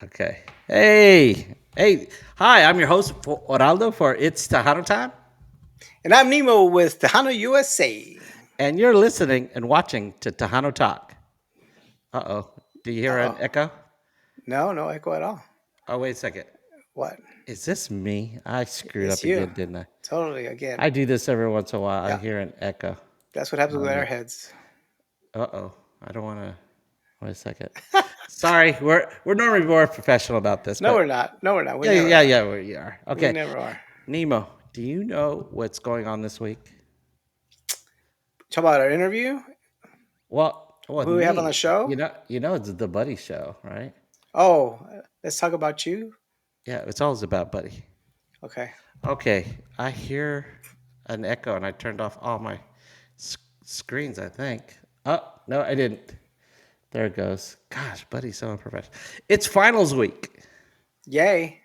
Okay. Hey. Hi, I'm your host, Oraldo, for It's Tejano Time. And I'm Nemo with Tejano USA. And you're listening and watching to Tejano Talk. Uh oh. Do you hear an Oh, echo? no, no echo at all. Oh, wait a second. What? Is this me? I screwed It's up you. again, didn't I? Totally, again. I do this every once in a while. I Yeah, hear an echo. that's what happens with our Uh heads. oh. I don't want to. Wait a second. Sorry, we're normally more professional about this, No, we're but not. No, we're not. We yeah, never yeah, are. yeah, we are. We Okay. never are. Nemo, do you know what's going on this week? Talk about our interview. Well, Who we have on the me. show? It's the Buddy Show, right? Oh, let's talk about you. Yeah, it's always about Buddy. Okay. Okay, I hear an echo, and I turned off all my screens. I think. Oh no, I didn't. There it goes. Gosh, Buddy's so unprofessional. It's finals week, Yay.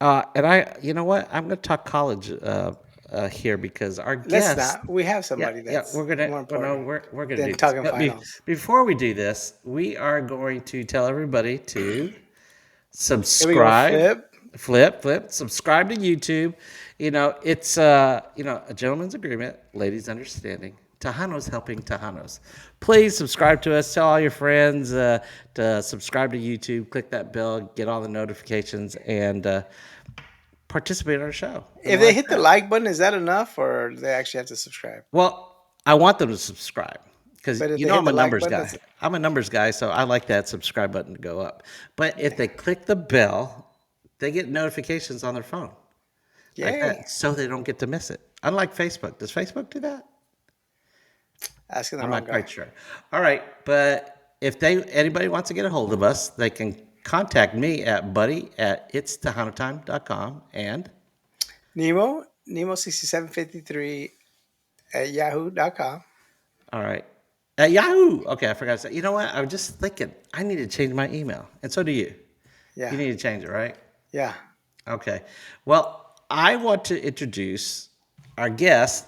and you know what? I'm going to talk college here because our Let's guest. not. We have Yeah, somebody yeah, that's we're gonna. more Well, no, important we're gonna than do this. talking But finals. before we do this, we are going to tell everybody to Here we go. subscribe, Flip. flip, subscribe to YouTube. It's a gentleman's agreement, ladies' understanding. Tejano's helping Tejanos. Please subscribe to us. Tell all your friends to subscribe to YouTube. Click that bell, get all the notifications, and participate in our show. And If they like hit the that. like button, is that enough, or do they actually have to subscribe? Well, I want them to subscribe because But if they hit I'm a the like numbers button, guy. that's I'm a numbers guy, so I like that subscribe button to go up. But if they click the bell, they get notifications on their phone like yay. that, so they don't get to miss it. Unlike Facebook, does Facebook do that? Asking the I'm wrong not guy. quite sure. All right, but if anybody wants to get a hold of us, they can contact me at buddy@itstejanotime.com and Nemo6753 at yahoo.com. all right. At Yahoo. Okay, I forgot to say. You know what? I was just thinking I need to change my email, and so do you. Yeah. You need to change it, right? Yeah. Okay. Well, I want to introduce our guest,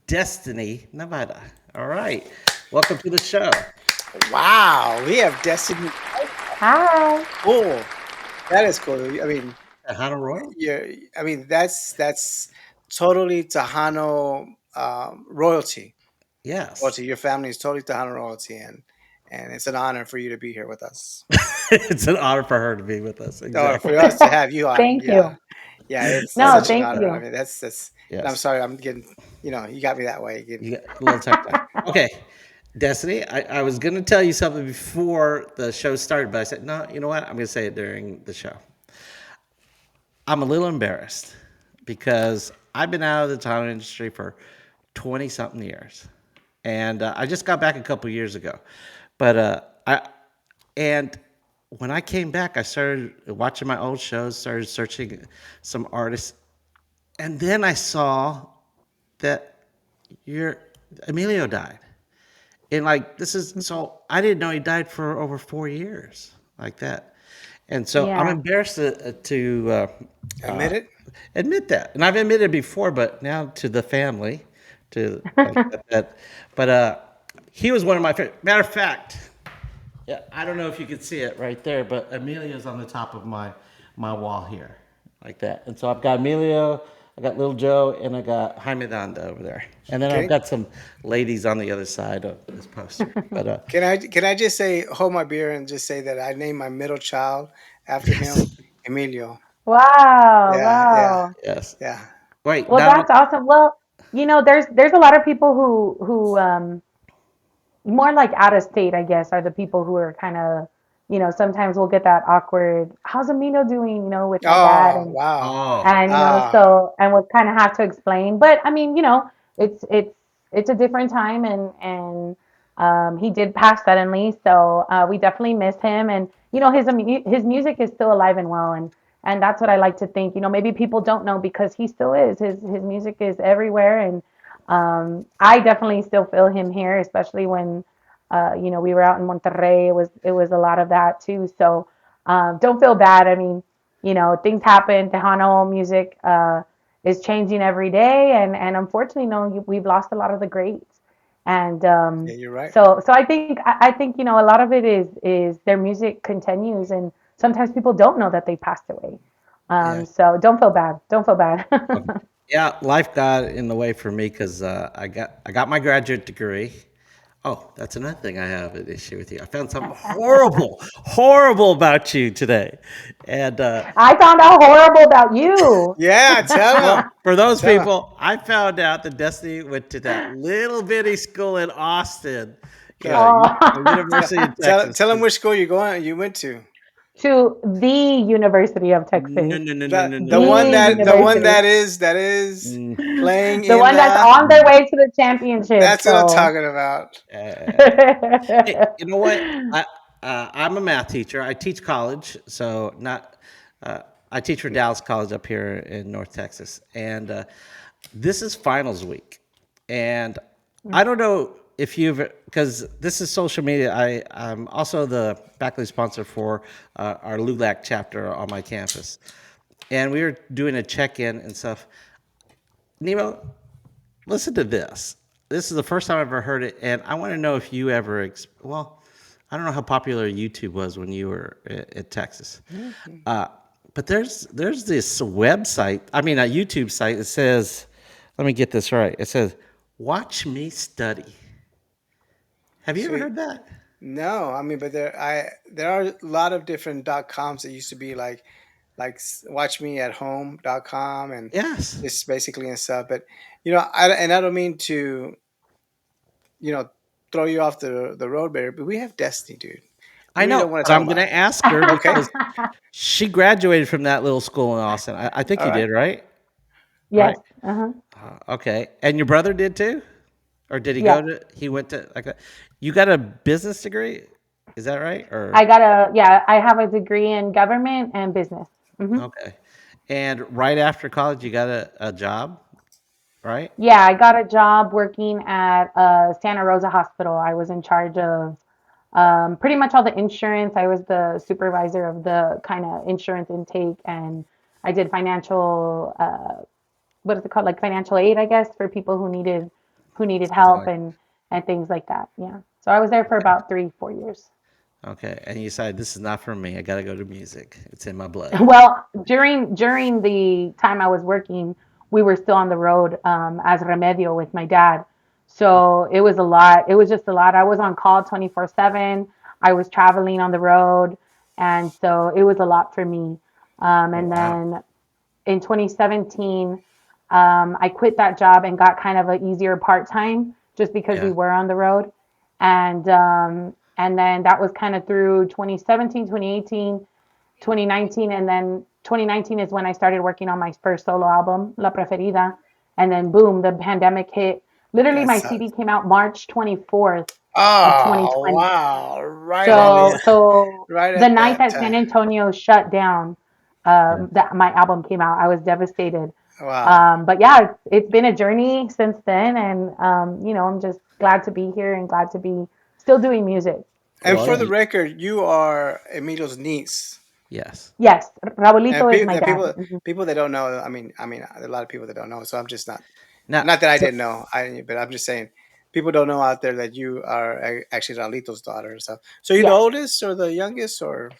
Destiny Navaira. All right. Welcome to the show. Wow. We have Destiny. Hi. Cool. That is cool. I mean, Hannah Royal? yeah. I mean, that's totally Tejano royalty. Yes. Royalty. Your family is totally Tejano royalty, and it's an honor for you to be here with us. It's an honor for her to be with us. Or for Exactly. us to have you on. Thank Yeah. you. Yeah. It's No, such And an thank honor. I you. mean, that's. And I'm yes, sorry. I'm getting. You got me that way. you got a little tech time. Okay. Destiny, I was going to tell you something before the show started, but I said, no, you know what? I'm going to say it during the show. I'm a little embarrassed because I've been out of the talent industry for 20 something years. And I just got back a couple years ago. But and when I came back, I started watching my old shows, started searching some artists. And then I saw that your Emilio died. And like, this is so I didn't know he died for over 4 years like that. And so I'm Yeah. embarrassed to Admit it. admit that, and I've admitted before, but now to the family, to that. But he was one of my favorite. Matter of fact, yeah, I don't know if you can see it right there, but Emilio's on the top of my wall here, like that. And so I've got Emilio, I got Little Joe, and I got Jaime Danda over there, and then I've Okay. got some ladies on the other side of this poster. But Can I just say hold my beer and just say that I named my middle child after him, yes, Emilio. Wow. Yeah, yeah, Wow. yes. yeah. Wait, Well, now that's awesome. Well, there's a lot of people who more like out of state, I guess, are the people who are kind of, sometimes we'll get that awkward, how's Amino doing, with my dad Oh wow. oh, and Ah, so and we'll kind of have to explain. But I mean, it's a different time, and he did pass suddenly, so we definitely miss him. And his music is still alive and well, and that's what I like to think. Maybe people don't know because he still is. His music is everywhere, and I definitely still feel him here, especially when we were out in Monterrey. It was a lot of that too. So don't feel bad. I mean, things happen. Tejano music is changing every day, and unfortunately, we've lost a lot of the greats. And yeah, you're right. so I think a lot of it is their music continues, and sometimes people don't know that they passed away. Yeah. So don't feel bad. Don't feel bad. Okay. Yeah, life got in the way for me because I got my graduate degree. Oh, that's another thing I have an issue with you. I found something horrible, horrible about you today, and I found out horrible about you. Yeah, tell him. well, for those Tell him. people, I found out that Destiny went to that little bitty school in Austin, No. the Tell, University of Texas. tell him which school you went to. To the University of No, Texas. no, no, no, The no, the no. one The that the one university. that is Mm, playing The in one that's the. on their way to the championship. That's what I'm So talking about. uh, Hey, you know what? I'm a math teacher. I teach college, so not. Uh, I teach for Dallas College up here in North Texas, and this is finals week, and I don't know if you've because this is social media. I'm also the faculty sponsor for our LULAC chapter on my campus, and we were doing a check-in and stuff. Nemo, listen to this. This is the first time I've ever heard it, and I want to know if you ever. Well, I don't know how popular YouTube was when you were at Texas, uh, but there's this website. I mean, a YouTube site. It says, let me get this right. It says, "Watch me study." Have you ever Sweet. heard that? No, I mean, but there are a lot of different .coms that used to be like watchmeathome.com and Yes. just basically and stuff. But I don't mean to you know throw you off the road, bear, but we have Destiny, dude. I We really know, don't want to but talk I'm about gonna it. ask her Okay. because she graduated from that little school in Austin. I think All you right. did, right? yes. Right. Uh-huh. Okay. And your brother did too? Or did he go Yes. to, he went to, like, you got a business degree? Is that right? Or, I have a degree in government and business. Hmm. okay. And right after college, you got a job, right? Yeah, I got a job working at Santa Rosa Hospital. I was in charge of pretty much all the insurance. I was the supervisor of the kind of insurance intake, and I did financial, what is it called, like financial aid, I guess, for people who needed Something help like, and things like that. Yeah. So I was there for about 3, 4 years. okay. And you decided this is not for me. I got to go to music. It's in my blood. Well, during the time I was working, we were still on the road as Remedio with my dad. So it was a lot. It was just a lot. I was on call 24/7. I was traveling on the road, and so it was a lot for me. Oh, And wow. then in 2017, I quit that job and got kind of an easier part time just because we Yeah. were on the road. And then that was kind of through 2017, 2018, 2019, and then 2019 is when I started working on my first solo album, La Preferida. And then boom, the pandemic hit. Literally, That my CD sucks. came out March 24th of Oh 2020. wow! Right at Oh, So the yeah. so right the at night that that San time. Antonio shut down, Yeah. that my album came out, I was devastated. Wow. But yeah, it's been a journey since then, and I'm just glad to be here and glad to be still doing music. And Well, for the record, you are Emilio's niece. yes. Yes, And, Raulito is my and dad. people that don't know. I mean, a lot of people that don't know. So I'm just Now, not that I so, didn't know. But I'm just saying, people don't know out there that you are actually Raulito's daughter and stuff. So you're the Yes, oldest or the youngest or?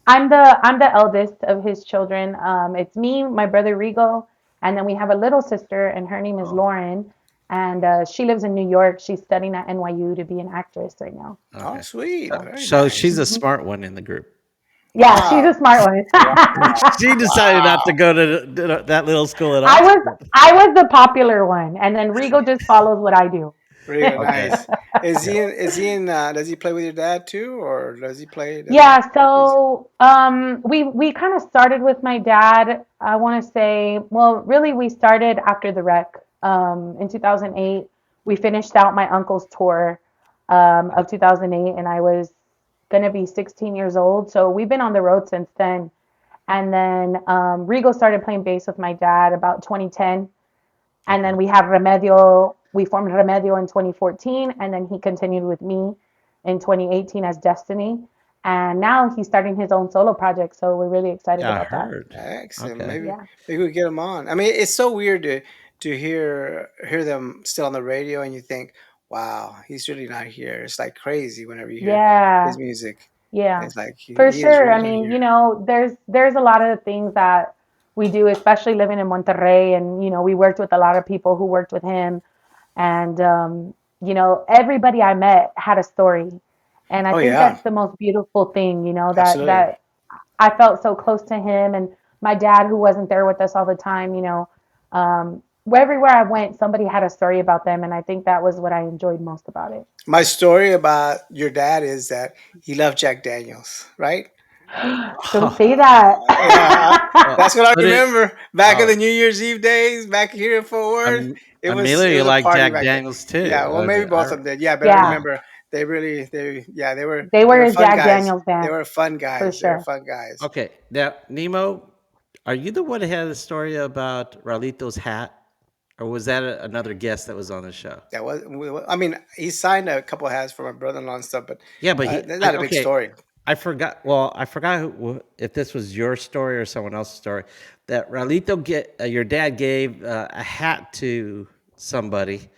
I'm the eldest of his children. It's me, my brother Rigo, and then we have a little sister, and her name is Oh, Lauren, and she lives in New York. She's studying at NYU to be an actress right now. oh, okay. sweet, very So she's nice. the smart one in the group. Yeah, she's a Wow, smart one. wow, She decided not to wow. go to that little school at I was Austin. I was the popular one, and then Rigo just follows what I do. Really Okay. nice. Is Yeah. he in? Is he in? Does he play with your dad too, or does he play? Does he? Yeah, so we kind of started with my dad. I want to say, well, really, we started after the wreck. In 2008, we finished out my uncle's tour of 2008, and I was gonna be 16 years old. So we've been on the road since then. And then Rigo started playing bass with my dad about 2010, and Okay. then we have Remedio. We formed Remedio in 2014, and then he continued with me in 2018 as Destiny. And now he's starting his own solo project, so we're really excited Yeah, I about that. heard. Excellent. Okay. Maybe Yeah. we could get him on. I mean, it's so weird to hear them still on the radio, and you think, wow, he's really not here. It's like crazy whenever you hear his Yeah. music. Yeah, It's like for he is sure. I really mean, here. there's a lot of things that we do, especially living in Monterrey, and we worked with a lot of people who worked with him, and everybody I met had a story, and I Oh think yeah, that's the most beautiful thing, that absolutely. I felt so close to him, and my dad, who wasn't there with us all the time, everywhere I went, somebody had a story about them, and I think that was what I enjoyed most about it. My story about your dad is that he loved Jack Daniels, right? Don't say that. Yeah, Well, that's what I put it. remember. Back in Oh, the New Year's Eve days, back here in Fort Worth, it Amelia, you was a like party Jack back then. Daniels too. Yeah, well, maybe both of them did. Yeah, but I Yeah, Yeah. remember they they they were were a fun Jack guys. Daniels They band were fun for guys. They were sure. fun guys. Okay. Now, Nemo, are you the one that had a story about Ralito's hat, or was that another guest that was on the show? That was, I mean, he signed a couple hats for my brother-in-law and stuff, but Yeah, but that's not a big okay. story. I forgot. Well, I forgot if this was your story or someone else's story. That Ralito your dad gave a hat to somebody,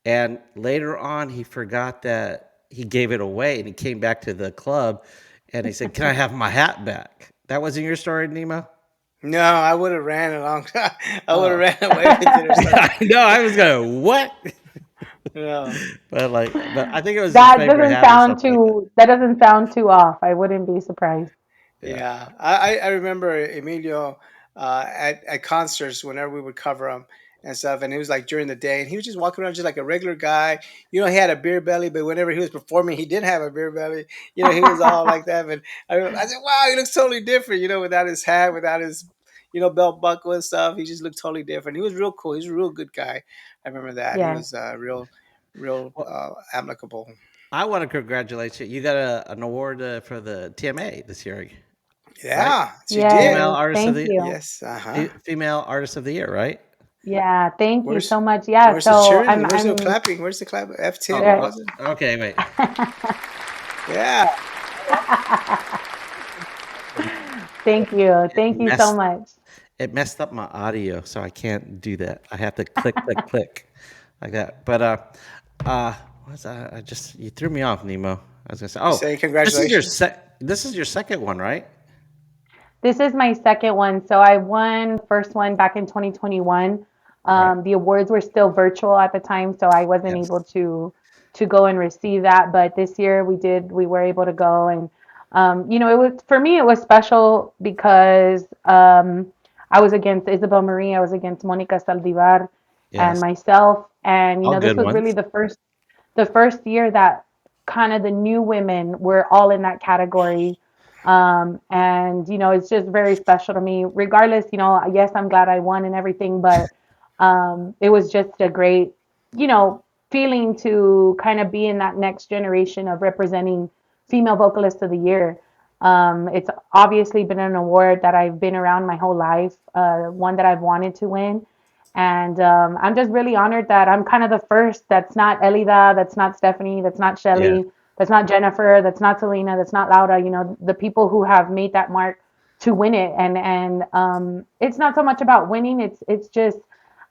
and later on he forgot that he gave it away, and he came back to the club, and he said, "Can I have my hat back?" That wasn't your story, Nemo. No, I would have ran along. I would have Oh, ran away with it or something. I know. I was going, what? No. But I think it was his That favorite doesn't hat or sound something like that. too that doesn't sound too off. I wouldn't be surprised. Yeah. Yeah, I remember Emilio at concerts whenever we would cover him and stuff, and it was like during the day, and he was just walking around just like a regular guy. He had a beer belly, but whenever he was performing, he didn't have a beer belly. He was all like that. But I said, "Wow, he looks totally different." Without his hat, without his belt buckle and stuff, he just looked totally different. He was real cool. He's a real good guy. I remember that. He Yes. was real Well, amicable. I want to congratulate you. You got an award for the TMA this year, right? Yeah, she Female did. Yes. artist of Thank the you. Yes. Uh huh. female artist of the year, right? Yeah, thank you Where's so much. Yeah, where's the so cheering? I'm Where's the I'm clapping? Where's the clap? F10? What Oh, was it? okay. Wait, Yeah. thank you. it Thank you so messed much. it messed up my audio, so I can't do that. I have to click, click, click, like that. But what's that? You threw me off, Nemo. I was gonna say, You oh, say congratulations. this is your second one, right? This is my second one. So I won first one back in 2021. Right. The awards were still virtual at the time, so I wasn't able Yes. to go and receive that. But this year we did. We were able to go, and it was for me. It was special because I was against Isabel Marie. I was against Monica Saldivar and Yes. myself. And All this good was really ones. the first year that kind of the new women were all in that category. And it's just very special to me. Regardless, yes, I'm glad I won and everything, but it was just a great, you know, feeling to kind of be in that next generation of representing female vocalists of the year. It's obviously been an award that I've been around my whole life, one that I've wanted to win. And I'm just really honored that I'm kind of the first that's not Elida, that's not Stephanie, that's not Yeah. Shelly, that's not Jennifer, that's not Selena, that's not Laura, the people who have made that mark to win it. And it's not so much about winning, it's just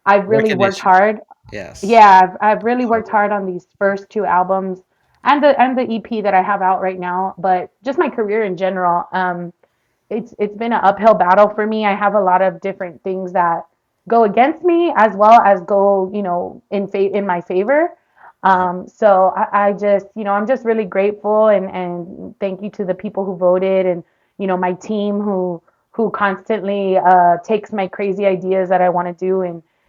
I've really worked Recognition. hard. Yes. Yeah, I've really worked hard on these first two albums and the EP that I have out right now, but just my career in general. It's been an uphill battle for me. I have a lot of different things that go against me as well as go, in my favor. Uh-huh. So I just, I'm just really grateful and thank you to the people who voted and my team who constantly takes my crazy ideas that I want to do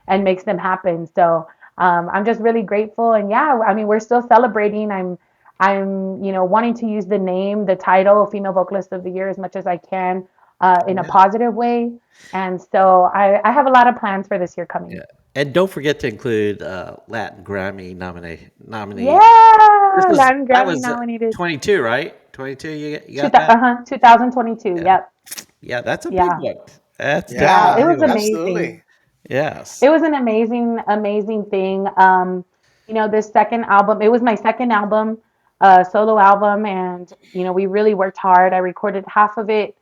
and makes them happen. So I'm just really grateful. And yeah, I mean, we're still celebrating. I'm wanting to use the name, the title, Female Vocalist of the Year, as much as I can in a Yeah. positive way. And so I have a lot of plans for this year coming. Yeah. And don't forget to include Latin Grammy nominees. Yeah, Latin That Grammy was nominated. 22, right? 22. You got that? 2022. Yeah. Yep. Yeah. That's a big Yeah. one. That's Yeah. definitely It a Yeah, big was one. amazing. absolutely. Yes. It was an amazing, amazing thing. This second album, it was my second album, solo album, and we really worked hard. I recorded half of it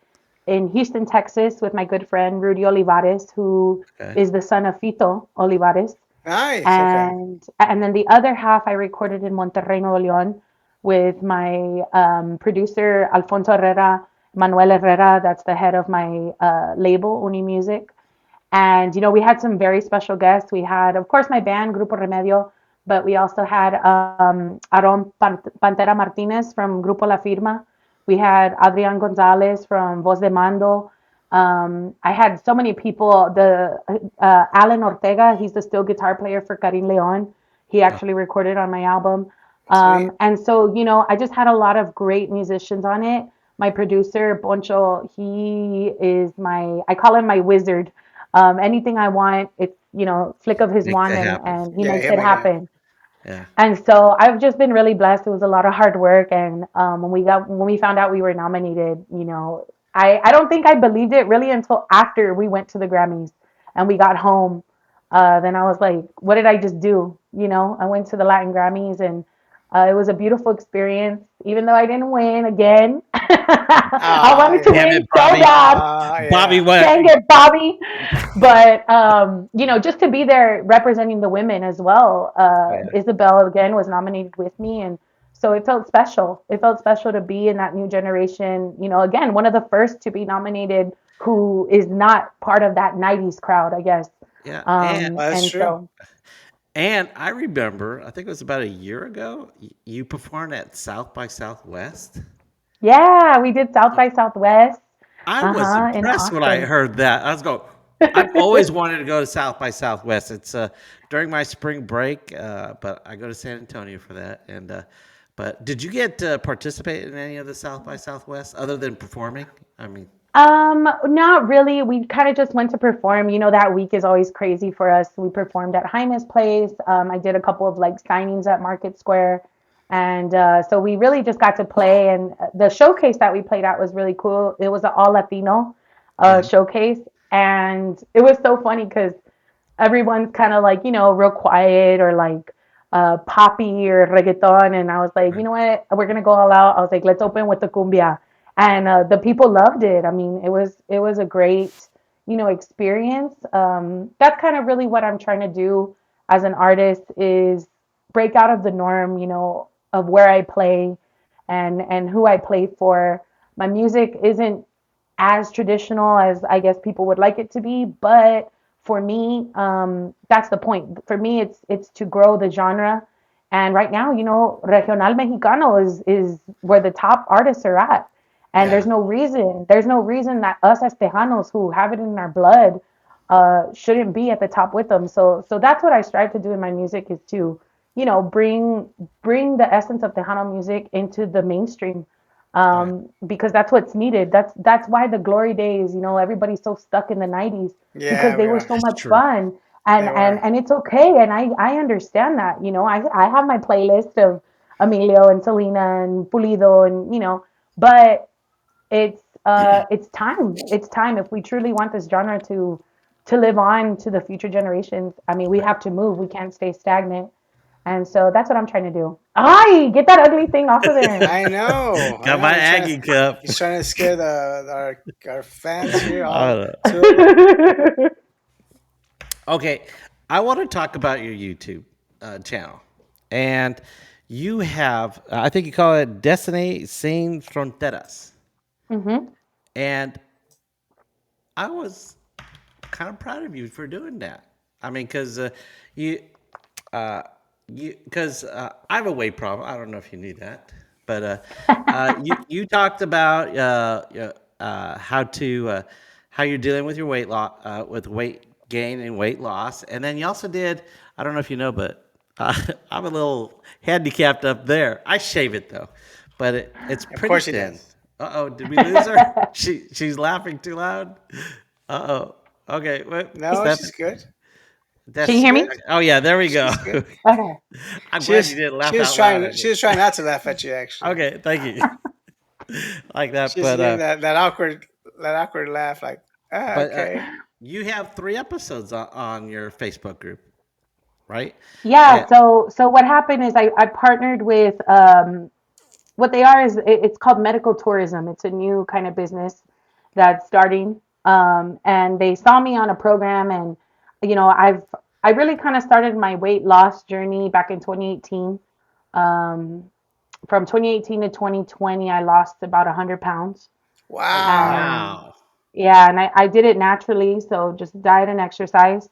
in Houston, Texas, with my good friend Rudy Olivares, who Okay. is the son of Fito Olivares, Nice. Okay. and then the other half I recorded in Monterrey, Nuevo León, with my producer Alfonso Herrera, Manuel Herrera. That's the head of my label, Uni Music. And, we had some very special guests. We had, of course, my band, Grupo Remedio, but we also had Aaron Pantera Martinez from Grupo La Firma. We had Adrian Gonzalez from Voz de Mando. I had so many people. The Alan Ortega, he's the steel guitar player for Karim Leon. He Oh, actually recorded on my album. Sweet. And so, I just had a lot of great musicians on it. My producer, Poncho, he is I call him my wizard. Anything I want, it's, flick of his makes wand it and, happen. and he Yeah, makes he'll it make it. happen. Yeah. And so I've just been really blessed. It was a lot of hard work, and when we found out we were nominated, I don't think I believed it really until after we went to the Grammys and we got home. Then I was like, what did I just do? I went to the Latin Grammys, and it was a beautiful experience. Even though I didn't win again, I Ah, wanted to yeah. Damn win it, so Bobby. bad. Bobby, Yeah. what? Dang it, Bobby. But just to be there representing the women as well. Yeah. Isabel again was nominated with me, and so it felt special. It felt special to be in that new generation. Again, one of the first to be nominated who is not part of that '90s crowd, I guess. Yeah. Well, that's And true. so And I remember, I think it was about a year ago, you performed at South by Southwest. yeah, we did South by Southwest. I was In impressed when I Austin. heard that. I was going, I've always wanted to go to South by Southwest. It's during my spring break, but I go to San Antonio for that. And but did you get to participate in any of the South by Southwest other than performing? I mean, Not really. We kind of just went to perform. That week is always crazy for us. We performed at Jaime's place. I did a couple of like signings at Market Square. And so we really just got to play. And the showcase that we played at was really cool. It was an all Latino yeah, showcase. And it was so funny because everyone's kind of like, real quiet or like poppy or reggaeton. And I was like, you right, know what? We're gonna go all out. I was like, let's open with the cumbia. And the people loved it. I mean, it was a great, experience. That's kind of really what I'm trying to do as an artist is break out of the norm, of where I play and who I play for. My music isn't as traditional as I guess people would like it to be, but for me, that's the point. For me, it's to grow the genre. And right now, regional mexicano is where the top artists are at. And yeah, there's no reason that us as Tejanos who have it in our blood shouldn't be at the top with them. So that's what I strive to do in my music is to, bring the essence of Tejano music into the mainstream, right. because that's what's needed. That's why the glory days, everybody's so stuck in the '90s because Yeah, they we were are. so That's much true. fun, and They were. and and it's okay, and I understand that. I have my playlist of Emilio and Selena and Pulido, and but it's time. It's time if we truly want this genre to live on to the future generations. I mean, we Right. have to move. We can't stay stagnant. And so that's what I'm trying to do. Ay, get that ugly thing off of there. I know. I Got know. my Aggie cup. He's trying to scare our fans here. All Uh, two of them. okay, I want to talk about your YouTube channel, and you have, I think you call it Destiny Sin Fronteras, hmm and I was kind of proud of you for doing that. I mean, because you, uh, because I have a weight problem. I don't know if you knew that, but you talked about how you're dealing with your weight loss, with weight gain and weight loss, and then you also did. I don't know if you know, but I'm a little handicapped up there. I shave it though, but it's Of pretty course he thin. does. Uh oh, did we lose her? She's laughing too loud. Uh oh. Okay, wait, No, Steph. she's good. Can you She's That's hear good. me? oh yeah, there we go. She's good. Okay. I'm She glad was you didn't she laugh was out loud trying at she me. was trying not to laugh at you actually. Okay, thank you. Like that, She's giving that awkward laugh like but okay. you have 3 episodes on your Facebook group, right? Yeah. And So what happened is I partnered with what they are is it's called medical tourism. It's a new kind of business that's starting. And they saw me on a program, and I really kind of started my weight loss journey back in 2018. Um, from 2018 to 2020, I lost about 100 pounds. Oh, Wow. And wow. yeah, and I did it naturally. So just diet and exercise.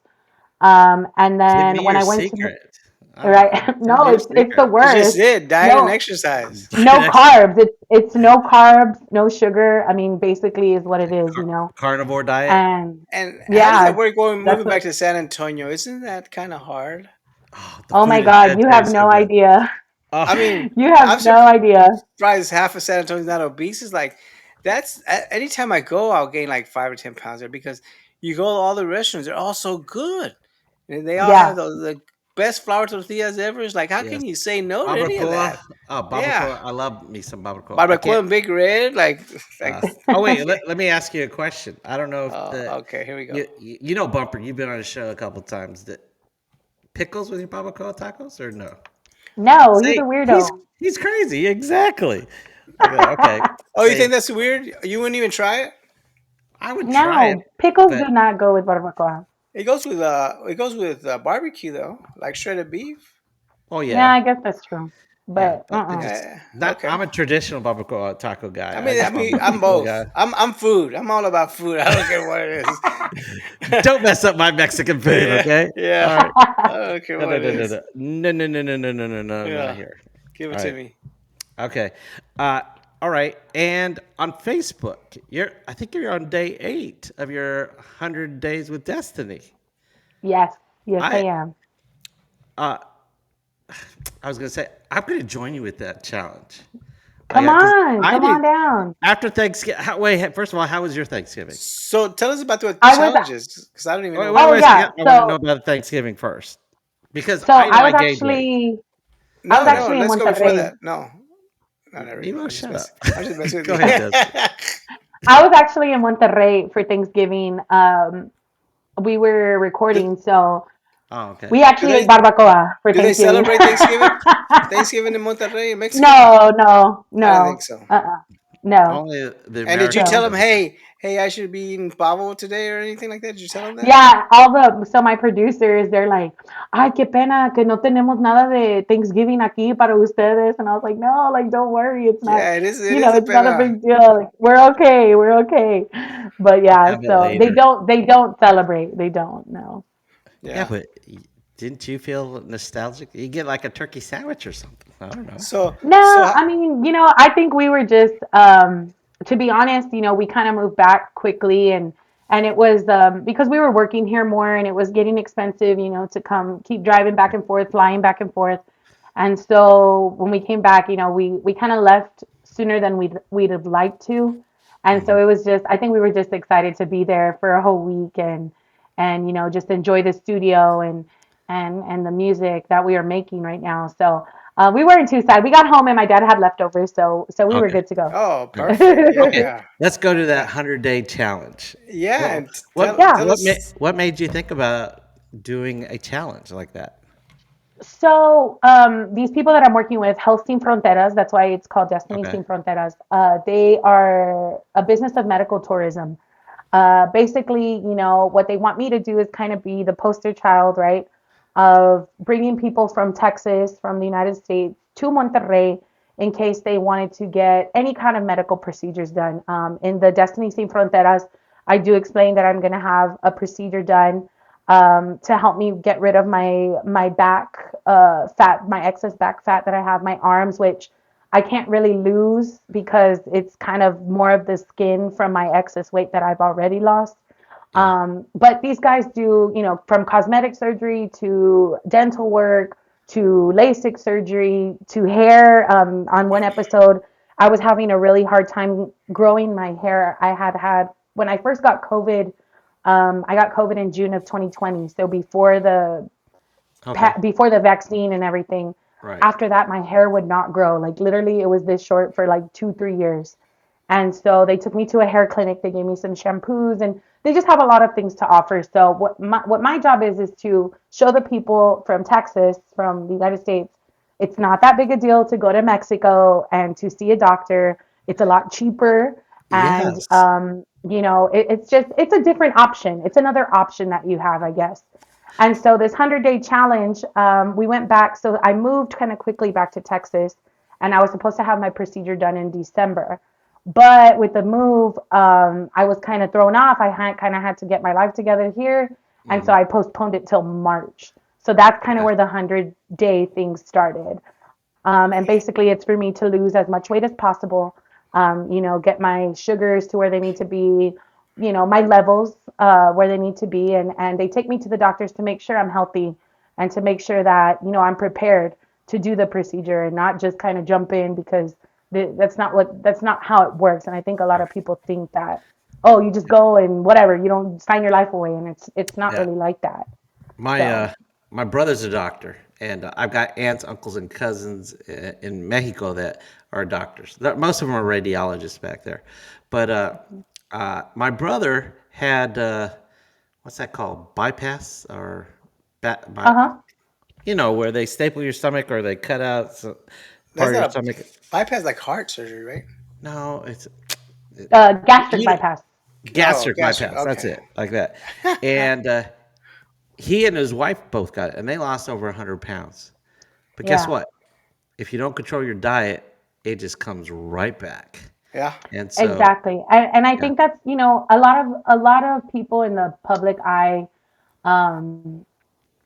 And Give then me when your I went to, secret. right, Tell no, me your it's the secret. You just worst. did diet and No, exercise. no carbs. It's no carbs, no sugar. I mean, basically is what it is, you know. Carnivore diet. And And how does yeah, that work going that's moving what. back to San Antonio? Isn't that kind of hard? Oh, the Oh my food is God, good you too. have So no good. idea. I Oh, mean, You have I'm no idea. surprised half of San Antonio's not obese. Is like anytime I go, I'll gain like 5 or 10 pounds there because you go to all the restaurants, they're all so good. And they all have Yeah. the best flour tortillas ever. It's like, how yes. can you say no to any of Barbacoa. that? Oh, Yeah. barbacoa. I love me some barbacoa. I Barbacoa can't. and Big Red, like Oh I wait, can't. let me ask you a question. I don't know if Oh, the okay, here we go. you know Bumper. You've been on the show a couple times. That pickles with your barbacoa tacos or no? No, he's a Say he's weirdo. he's crazy. Exactly. Okay. Oh, you Say think that's weird? You wouldn't even try it? I would try it, No, pickles but do not go with barbacoa. It goes with barbecue though, like shredded beef. oh Yeah, yeah, I guess that's true. yeah. But But it just Yeah, not. okay. I'm a traditional barbacoa taco guy. I I just want mean, to be a I'm pickle both. guy. I'm food. I'm all about food. I don't care what it is. Don't mess up my Mexican food, Yeah, okay? yeah. All right. I don't care No, what no, it no, no, is. no, no, no, no, no, no, no, no, no, not Yeah, here. give All it to right. me. Okay. Uh, all right. And on Facebook, I think you're on day 8 of your 100 days with Destiny. yes, yes, I I am. uh, I was gonna say I'm gonna join you with that challenge. Come Because on, I come on did down. after Thanksgiving. Wait, first of all, how was your Thanksgiving? So tell us about the I was, challenges, because I don't even Wait, know wait, what oh wait a they are. second. yeah. I want to know about Thanksgiving first because So I know I I was gained weight. actually, I was No, no, actually in let's go before Monterrey. that. No, no, never. Emo, I'm just shut up. messing. I'm just messing with Go you. ahead, Des. I was actually in Monterrey for Thanksgiving. We were do, recording, so Oh, okay. we do actually ate they barbacoa for do they Thanksgiving. celebrate Thanksgiving in Monterrey, in Mexico? No, no, I didn't think no, so. no. Only the And did you Americans tell So. them, does that. hey, I should be eating pavo today or anything like that? Did you tell them that? Yeah, so my producers, they're like, ay, qué pena que no tenemos nada de Thanksgiving aquí para ustedes. And I was like, no, like, don't worry. It's not, Yeah, it is. It you is know, a it's not a pena. big deal. Like, we're okay. But I'll yeah, have it so later. they don't celebrate. They don't, no. Yeah, Yeah. but didn't you feel nostalgic? You get like a turkey sandwich or something. I don't know. So so No, I mean, I think we were just, to be honest, we kind of moved back quickly, and it was because we were working here more, and it was getting expensive, to come keep driving back and forth, flying back and forth, and so when we came back, we kind of left sooner than we'd have liked to, and so Mhm. it was just, I think we were just excited to be there for a whole week and just enjoy the studio and the music that we are making right now. So we weren't too sad. We got home and my dad had leftovers, so we were Okay. good to go. oh, perfect. Yeah, Okay. yeah, Let's go to that yeah, 100-day challenge. yeah. What And what Yeah. tell us. what made you think about doing a challenge like that? So these people that I'm working with, Health Sin Fronteras, that's why it's called Destiny Okay. Sin Fronteras. They are a business of medical tourism. Basically, what they want me to do is kind of be the poster child, right, of bringing people from Texas, from the United States to Monterrey in case they wanted to get any kind of medical procedures done. In the Destiny Sin Fronteras, I do explain that I'm going to have a procedure done to help me get rid of my back fat, my excess back fat that I have, my arms, which I can't really lose because it's kind of more of the skin from my excess weight that I've already lost. Yeah. But these guys do, from cosmetic surgery to dental work to LASIK surgery to hair. On one episode, I was having a really hard time growing my hair. When I first got COVID, I got COVID in June of 2020. So Okay. before the vaccine and everything. Right. After that, my hair would not grow. Like literally, it was this short for like 2, 3 years. And so they took me to a hair clinic. They gave me some shampoos, and they just have a lot of things to offer. So what my job is to show the people from Texas, from the United States, it's not that big a deal to go to Mexico and to see a doctor. It's a lot cheaper, and Yes. it's a different option. It's another option that you have, I guess. And so this 100-day challenge, we went back. So I moved kind of quickly back to Texas. and I was supposed to have my procedure done in December. But with the move, I was kind of thrown off. kind of had to get my life together here, and so Hmm. I postponed it till March. So that's kind of Okay. where the 100-day thing started. And basically, it's for me to lose as much weight as possible. Get my sugars to where they need to be, my levels where they need to be, and they take me to the doctors to make sure I'm healthy and to make sure that I'm prepared to do the procedure and not just kind of jump in because that's not how it works. And I think a lot of people think that, oh, you just go and whatever, you don't sign your life away, and it's not Yeah. really like that. My So my brother's a doctor, and I've got aunts, uncles, and cousins in Mexico that are doctors. Most of them are radiologists back there, but my brother had what's that called? Bypass or by, uh-huh. where they staple your stomach or they cut out part That's of your not a stomach. bypass like heart surgery, right? No, it's Gastric you bypass. Oh, gastric gastric. bypass. That's Okay. it, like that. And he and his wife both got it, and they lost over 100 pounds. But guess Yeah. what? If you don't control your diet, it just comes right back. Yeah. And so, Exactly. And I yeah, think that's, a lot of people in the public eye, um,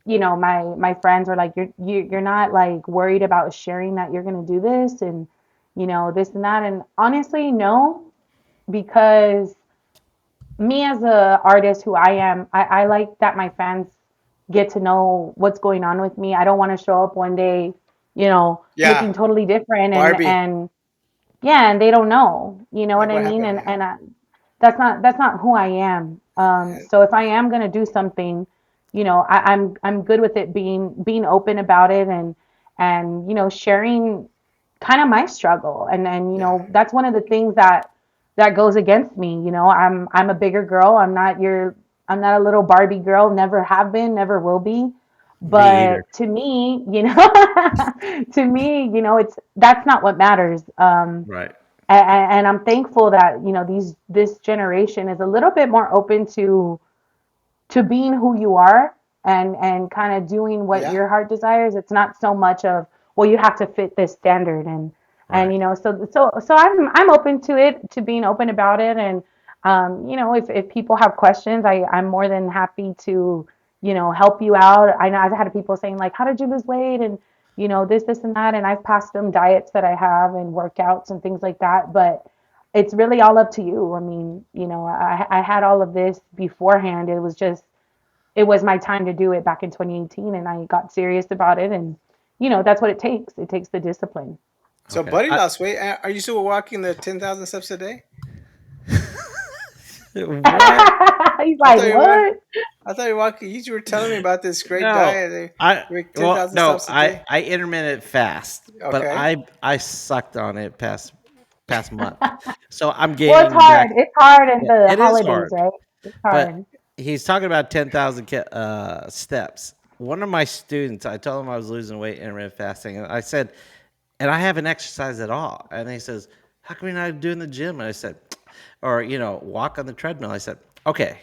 my friends are like, you're not like worried about sharing that you're going to do this and, this and that. And honestly, no, because me as a artist who I am, I like that my fans get to know what's going on with me. I don't want to show up one day, Yeah. looking totally different Barbie. and yeah, and they don't know, you know what Like I what mean? happened? And Yeah. that's not who I am. And- So if I am gonna do something, I'm good with it being open about it and sharing kind of my struggle. And Yeah. that's one of the things that goes against me. I'm a bigger girl. I'm not a little Barbie girl. Never have been. Never will be. me either. But to me, to me, it's that's not what matters. Right, And I'm thankful that this generation is a little bit more open to being who you are and kind of doing what Yeah. your heart desires. It's not so much of, well, you have to fit this standard and right. so I'm open to it, to being open about it. And if people have questions, I'm more than happy to help you out. I know I've had people saying like, how did you lose weight? And this and that, and I've passed them diets that I have and workouts and things like that. But it's really all up to you. I mean, I had all of this beforehand. It was my time to do it back in 2018, and I got serious about it. And that's what it takes. It takes the discipline. So Okay. Buddy lost weight. Are you still walking the 10,000 steps a day? What? He's I like, thought you were. what? I thought you were walking. You were telling me about this great No, diet. I You make well, 10,000 no, steps a I day. I intermittent fast, but Okay. I sucked on it past month, so I'm Well, it's gaining back. hard. It's hard in Yeah, the it is holidays, hard, right? It's but hard. he's talking about 10,000 steps. One of my students, I told him I was losing weight intermittent fasting, and I said, and I haven't exercised at all, and he says, "How come you're not doing the gym?" And I said, or walk on the treadmill. I said, "Okay,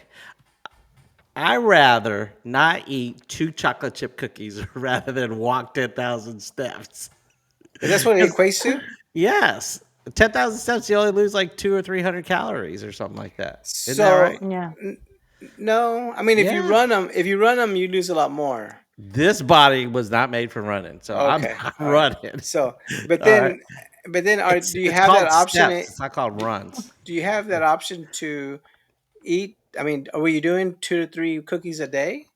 I rather not eat two chocolate chip cookies rather than walk 10,000 steps." Is that what it 'Cause- equates to? yes, 10,000 steps, you only lose like 200 or 300 calories or something like that. Isn't that So right? Yeah. no, I mean Yeah. if you run them, you lose a lot more. This body was not made for running, so I'm Okay, not all right. running. So, but All right. then, but then, It's do you it's have that called option? steps. It's not called runs. Do you have that option to eat? I mean, were you doing 2 to 3 cookies a day,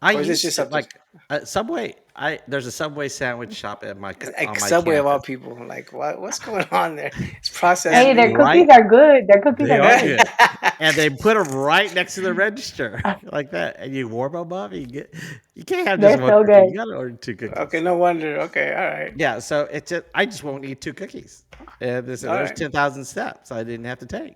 I or is this used just to something like Subway. I There's a Subway sandwich shop at on like my Subway of all campus. people? Like, what's going on there? It's processed Hey, And their meat. cookies right, are good. Their cookies they are are good. good. And they put them right next to the register like that. And you warm them up. You can't have just They're one so cookie. You good. got to order two Okay, cookies. no wonder. Okay, all right, Yeah. So I just won't eat two cookies. And they said all there's right. 10,000 steps I didn't have to take.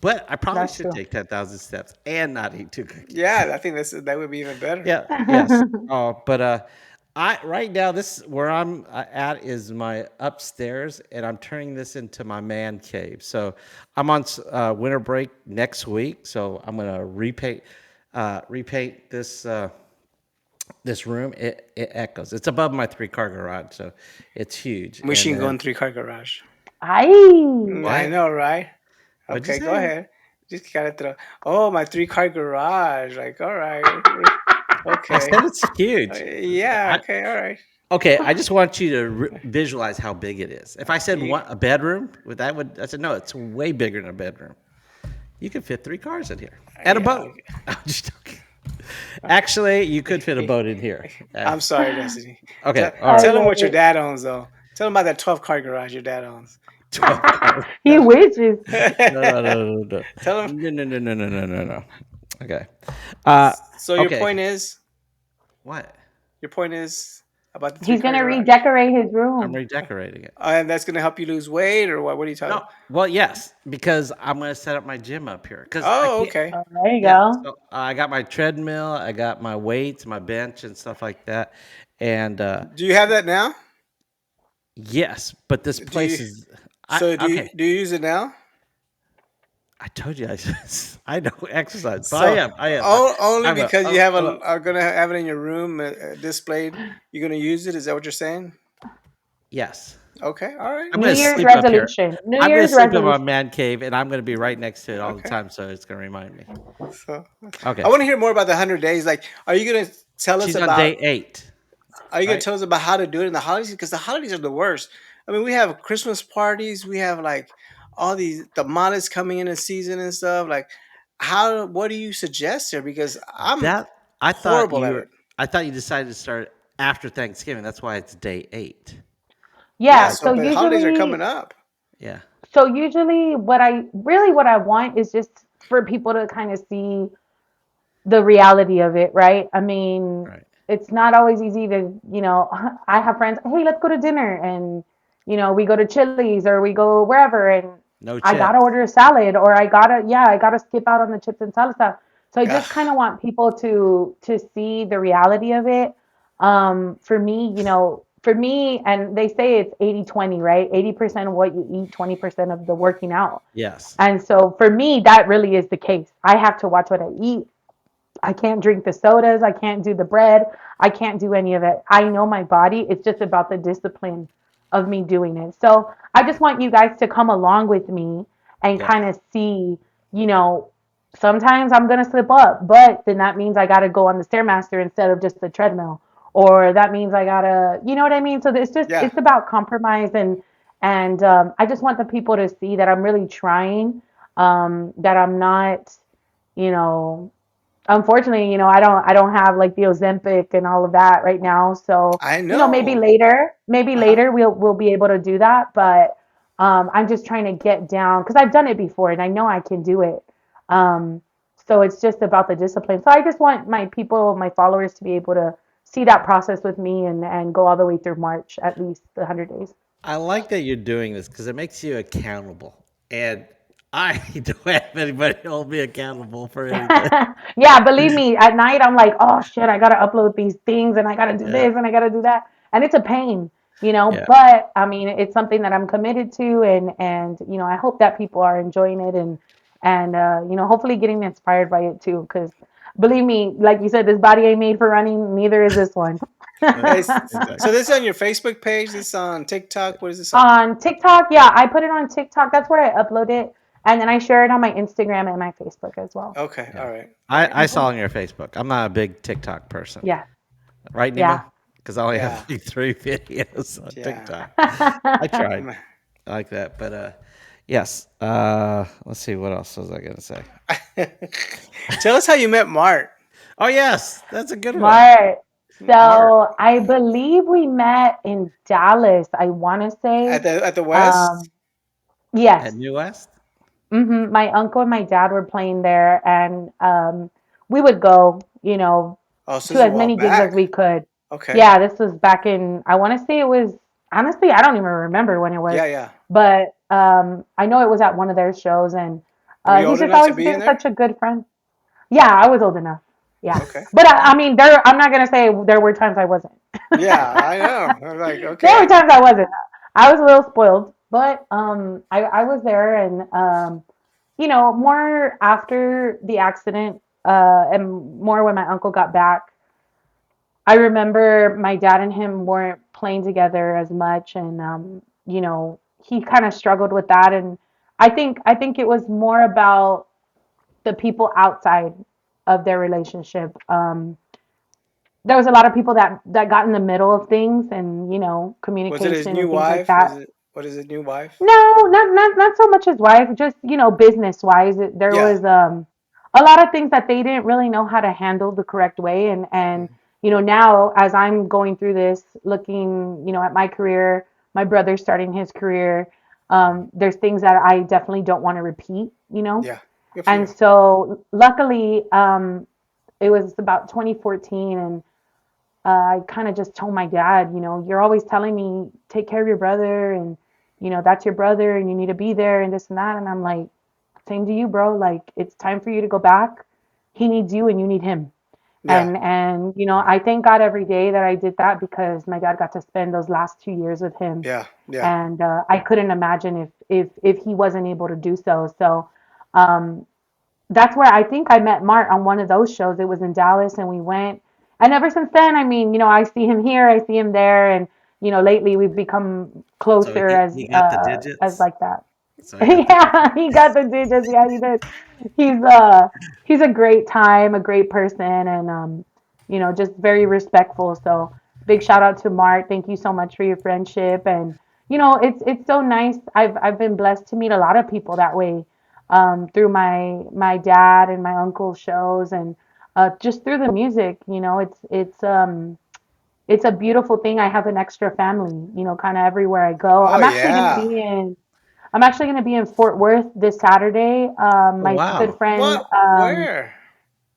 But I probably That's should true. take 10,000 steps and not eat two cookies. Yeah, I think that would be even better. Yeah. Yes. Oh, but I right now this where I'm at is my upstairs, and I'm turning this into my man cave. So I'm on winter break next week, so I'm gonna repaint this this room, it echoes. It's above my 3 car garage, so it's huge. And Machine then gun 3 car garage. Ay. I what? know, right? What'd you Okay, go say? ahead. Just gotta throw. Oh, my 3 car garage. Like, all right. I Okay. said it's huge. Yeah. I, Okay. All right. okay, I just want you to visualize how big it is. If I said You- a bedroom, I said no, it's way bigger than a bedroom. You could fit 3 cars in here and a Yeah. boat. I'm just joking. Actually, you could fit a boat in here. I'm sorry, Destiny. Okay, Tell, all I right. tell him love what your it. dad owns, though. Tell him about that 12 car garage your dad owns. 12 cars. He Tell, wishes. No, no, no, no, no, tell him. no, no, no, no, no, no, no, no. Okay. So your Okay. point is, What? your point is about the three He's car gonna garage. redecorate his I'm room. redecorating it. And that's gonna help you lose weight, or what? What are you talking? No, well, yes, because I'm gonna set up my gym up here. Because I Oh, can't. okay. Oh, there you Yeah, go. so I got my treadmill, I got my weights, my bench, and stuff like that. And Do you have that now? yes, but this Do you? place is. I So okay. do you use it now? I told you I don't exercise, but I So am. I am. I, only I'm a. because you Oh, have oh, are gonna have it in your room displayed. You're gonna use it. Is that what you're saying? yes. Okay. All right. I'm New gonna Year's sleep up here. resolution. New I'm gonna Year's sleep in my resolution. man cave, and I'm gonna be right next to it all the Okay. time, so it's gonna remind me. So I Okay. want to hear more about the 100 days. Like, are you gonna tell us She's on about? day 8, Are you gonna right? tell us about how to do it in the holidays? Because the holidays are the worst. I mean, we have Christmas parties. We have like all these tamales coming in season and stuff. Like, how? What do you suggest here? Because I'm That I thought horrible you at were. it. I thought you decided to start after Thanksgiving. That's why it's day 8. Yeah. Yeah. Like, So, but holidays are coming up. yeah, So usually, what I want is just for people to kind of see the reality of it, right? I mean, right. it's not always easy to, I have friends, hey, let's go to dinner. And, we go to Chili's or we go wherever. And No I got to chips. order a salad or I got to skip out on the chips and salad stuff. So I Ugh, just kind of want people to see the reality of it. For me, and they say it's 80-20, right? 80% of what you eat, 20% of the working out. Yes. And so for me, that really is the case. I have to watch what I eat. I can't drink the sodas. I can't do the bread. I can't do any of it. I know my body. It's just about the discipline of me doing it. So I just want you guys to come along with me and Yeah. kind of see, you know, sometimes I'm going to slip up, but then that means I got to go on the Stairmaster instead of just the treadmill. Or that means I got to, you know what I mean? So it's just, yeah. it's about compromise and I just want the people to see that I'm really trying, that I'm not, you know, unfortunately, I don't have like the Ozempic and all of that right now. So, I maybe know. later, maybe Uh huh. later we'll be able to do that. But I'm just trying to get down because I've done it before and I know I can do it. Um, so it's just about the discipline. So I just want my people, my followers to be able to see that process with me and go all the way through March, at least the 100 days. I like that you're doing this because it makes you accountable. And I don't have anybody hold me accountable for anything. Yeah, believe me, at night I'm like, oh shit, I gotta upload these things and I gotta do Yeah. this and I gotta do that. And it's a pain. Yeah. But I mean it's something that I'm committed to and I hope that people are enjoying it and hopefully getting inspired by it too. Because believe me, like you said, this body ain't made for running, neither is this one. So Exactly. this is on your Facebook page. This is on TikTok. What is this on? On TikTok, yeah, I put it on TikTok. That's where I upload it. And then I share it on my Instagram and my Facebook as well. Okay. Yeah. All right. All right. I saw Hmm. on your Facebook. I'm not a big TikTok person. Yeah, Right, yeah. Nemo? Because I only have Yeah. like 3 videos on Yeah. TikTok. I tried. I like that. But yes. Let's see. What else was I going to say? Tell us how you met Mart Oh, yes. That's a good one. Smart. Mark. So I believe we met in Dallas, I want to say. at the West. Um, yes. At New West? My uncle and my dad were playing there, and we would go, Oh, so this to is a as while many gigs as back. we could. Okay. Yeah, this was back in, I want to say it was, honestly, I don't even remember when it was, Yeah. Yeah. but I know it was at one of their shows, and Were you he's old just enough to always be in been there? such a good friend. Yeah, I was old enough. Yeah. Okay. But I mean, I'm not going to say there were times I wasn't. Yeah, I know. I'm like, There were okay. times I wasn't. I was a little spoiled, but I was there, and more after the accident, and more when my uncle got back. I remember my dad and him weren't playing together as much, and he kind of struggled with that. And I think it was more about the people outside of their relationship. There was a lot of people that got in the middle of things, and Was it his communication new and things like wife? Is that. it what is it, new wife? No, not so much his wife, just business wise, there Yeah. was a lot of things that they didn't really know how to handle the correct way, and Mhm. now as I'm going through this, looking at my career, my brother starting his career, there's things that I definitely don't want to repeat, Yeah. Good for and you. so luckily, it was about 2014, and I kind of just told my dad, you're always telling me take care of your brother, and that's your brother, and you need to be there, and this and that, and I'm like, same to you, bro. Like it's time for you to go back. He needs you, and you need him. Yeah. And I thank God every day that I did that because my dad got to spend those last 2 years with him, Yeah. Yeah. and I couldn't imagine if he wasn't able to do so. So um, that's where I think I met Mart on one of those shows. It was in Dallas, and we went. And ever since then, I mean, I see him here, I see him there, and lately we've become So closer he got the as digits. like that. So he got the digits. Yeah, he got the digits. Yeah, he did. He's he's a great time, a great person, and just very respectful. So big shout out to Mark. Thank you so much for your friendship, and it's so nice. I've been blessed to meet a lot of people that way, through my dad and my uncle's shows, and just through the music. It's a beautiful thing. I have an extra family, kind of everywhere I go. Oh yeah. I'm actually going to be in Fort Worth this Saturday. Oh, My good wow. friend, What? Where?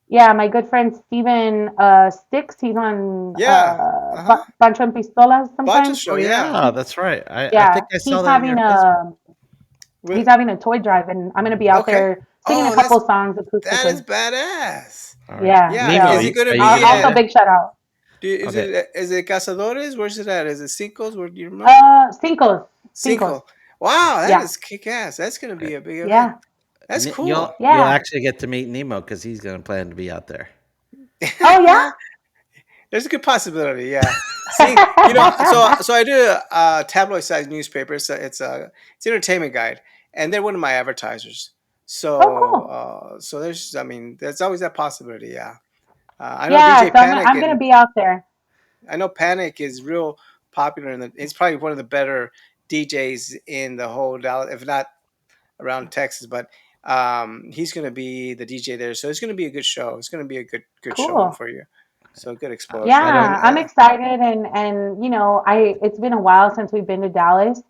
yeah, my good friend Steven Sticks, he's on Yeah. Uh-huh. Pancho and Pistolas Bacho sometimes. show, Oh, yeah. yeah, that's right. I Yeah, think I saw that in your he's With having a toy drive, and I'm going to be out okay. there singing a Oh, couple songs that is acoustically. badass. All right. Yeah, Yeah. Nemo, Is so it gonna are you be gonna be also at there? big shout out. Okay. is it Cazadores? Where's it at? Is it Cinco's? Where do you remember? Cinco's. Cinco. Wow, that Yeah, is kick ass. That's gonna Okay. be a big event. yeah, That's You'll cool. yeah. actually get to meet Nemo because he's gonna plan to be out there. Oh yeah. There's a good possibility, yeah. See, so I do a tabloid sized newspaper. It's entertainment guide, and they're one of my advertisers. Oh So cool. there's I mean there's always that possibility, yeah. I know DJ Yeah, so Panic I'm gonna and be out there. I know Panic is real popular and it's probably one of the better DJs in the whole Dallas, if not around Texas. But he's going to be the DJ there, so it's going to be a good show. It's going to be a good showing Cool. for you. So good exposure. I don't. Yeah, I'm excited, and I it's been a while since we've been to Dallas,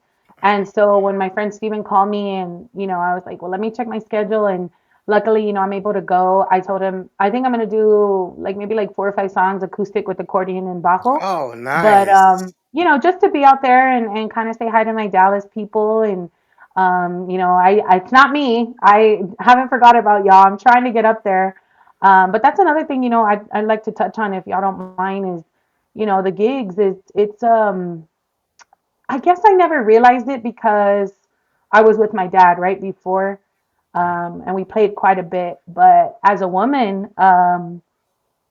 and so when my friend Steven called me, and I was like, well, let me check my schedule, and luckily, I'm able to go. I told him I think I'm gonna do like maybe like 4 or 5 songs acoustic with accordion and bajo, Oh, but nice. just to be out there and kind of say hi to my Dallas people, and it's not me. I haven't forgot about y'all. I'm trying to get up there. But that's another thing, I'd like to touch on if y'all don't mind is, the gigs is it's I guess I never realized it because I was with my dad right before, and we played quite a bit. But as a woman,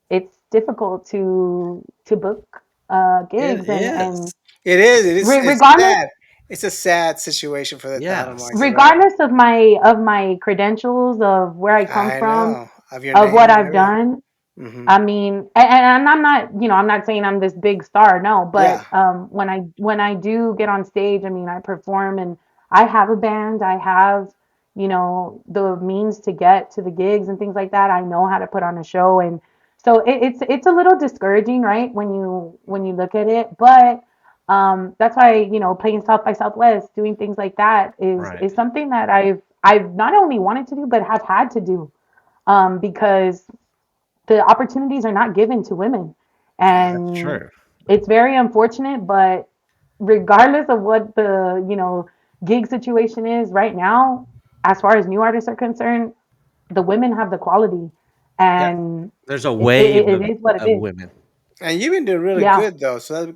it's difficult to book It gigs, and is. It is. It's regardless sad. It's a sad situation for the Tejano market, Yes. right? regardless of my credentials, of where I come I from, know of your of what name and I've everything. done. Hmm. I mean, and I'm not, I'm not saying I'm this big star, no, Yeah. but when I do get on stage, I mean, I perform, and I have a band, I have, the means to get to the gigs and things like that. I know how to put on a show, and so it's a little discouraging, right, when you look at it, but that's why, playing South by Southwest, doing things like that is Right. is something that I've not only wanted to do, but have had to do, because the opportunities are not given to women. That's And true. it's very unfortunate, but regardless of what the, gig situation is right now, as far as new artists are concerned, the women have the quality, Yeah. and There's a it, wave it, it is what it of is. women. And you've been doing really Yeah. good though. So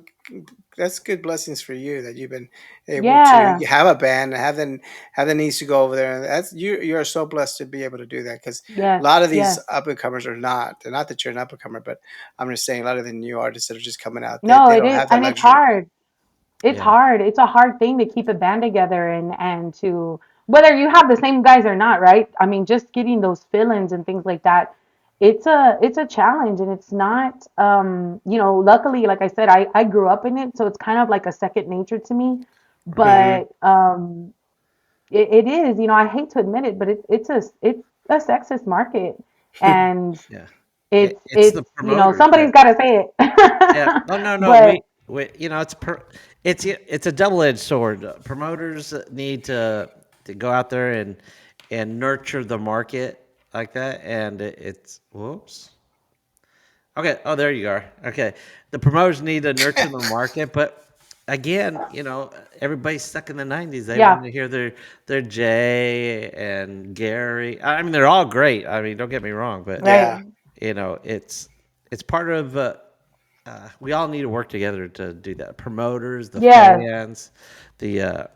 that's good blessings for you that you've been able to Yeah, have a band, have the needs to go over there. That's you're so blessed to be able to do that because a yes, lot of these yes. up and comers are not. They're not that you're an up and comer, but I'm just saying a lot of the new artists that are just coming out, No, they it don't is, have that and it's luxury. hard. It's Yeah. hard. It's a hard thing to keep a band together and to whether you have the same guys or not, right? I mean, just getting those fill-ins and things like that. It's a challenge and it's not luckily like I said, I grew up in it, so it's kind of like a second nature to me. Hmm. But it is, I hate to admit it, but it's a sexist market and Yeah. It's it's the promoters somebody's that. got to say Yeah. it. Oh no, no. But We it's a double edged sword. Promoters need to go out there and nurture the market like that, and it's whoops. Okay. Oh, there you are. Okay. The promoters need to nurture the market, but again, everybody's stuck in the '90s. They yeah, want to hear their Jay and Gary. I mean, they're all great. I mean, don't get me wrong, but right. Yeah. it's part of. We all need to work together to do that. Promoters, the Yes. fans, the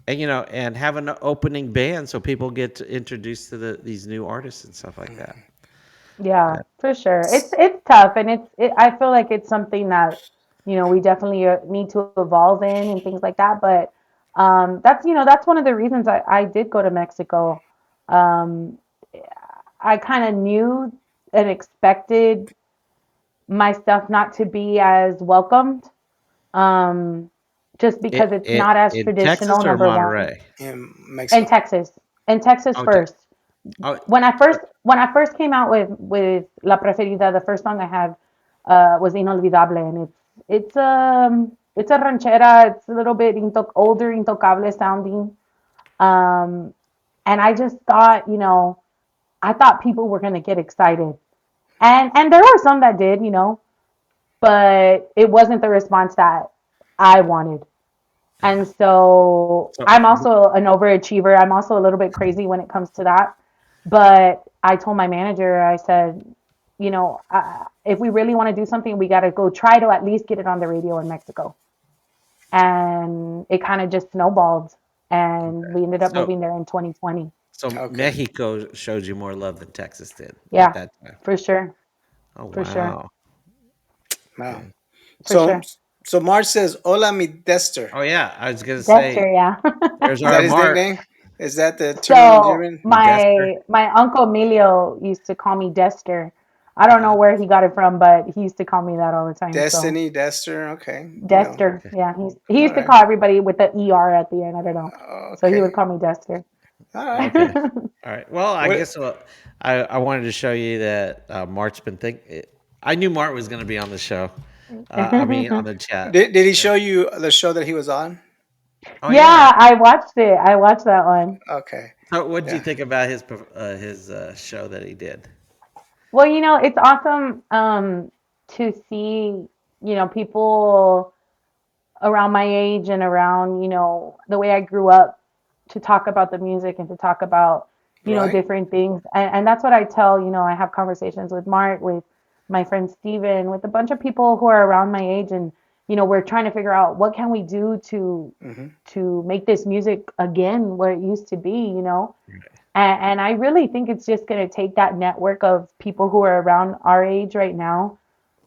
and have an opening band so people get introduced to these new artists and stuff like that. Yeah, Yeah. for sure. It's tough, and I feel like it's something that we definitely need to evolve in and things like that. But that's one of the reasons I did go to Mexico. Um, I kind of knew and expected my stuff not to be as welcomed, um, just because it's not as In Texas traditional. or Number one, Monterey? In in Mexico. Texas, in Texas Oh, first. oh, When I first came out with La Preferida, the first song I had was Inolvidable, and it's a ranchera. It's a little bit older, intocable sounding. Um, and I just thought, I thought people were gonna get excited, and there were some that did, but it wasn't the response that I wanted. yeah. And so So I'm also an overachiever. I'm also a little bit crazy when it comes to that. But I told my manager, I said, if we really want to do something, we got to go try to at least get it on the radio in Mexico. And it kind of just snowballed. And we ended up so moving there in 2020. so Okay. Mexico showed you more love than Texas did at Yeah, that time. for sure. Oh For sure. wow. Wow. Okay. For So sure. so March says, "Hola, mi Dester." Oh yeah, I was gonna That's say true. Yeah. there's Is that our his Mark, nickname? Is that the term in So German? me Dester. my uncle Emilio used to call me Dester. I don't know Uh, where he got it from, but he used to call me that all the time. So Destiny, Dester. Okay. Dester, Okay. yeah, he All used to right. call everybody with the er at the end. I don't know, so he Okay. would call me Dester. All right. Okay. All right. Well, I What guess I wanted to show you that Mart's been thinking. I knew Mart was going to be on the show. I mean, on the chat. did he show you the show that he was on? Oh yeah. Yeah, I watched it. I watched that one. Okay. So, what did you Yeah. think about his show that he did? Well, it's awesome to see people around my age and around, the way I grew up to talk about the music and to talk about, Right. different things. And that's what I tell, I have conversations with Mark, with my friend Steven, with a bunch of people who are around my age and, we're trying to figure out what can we do to Hmm. make this music again where it used to be, and I really think it's just going to take that network of people who are around our age right now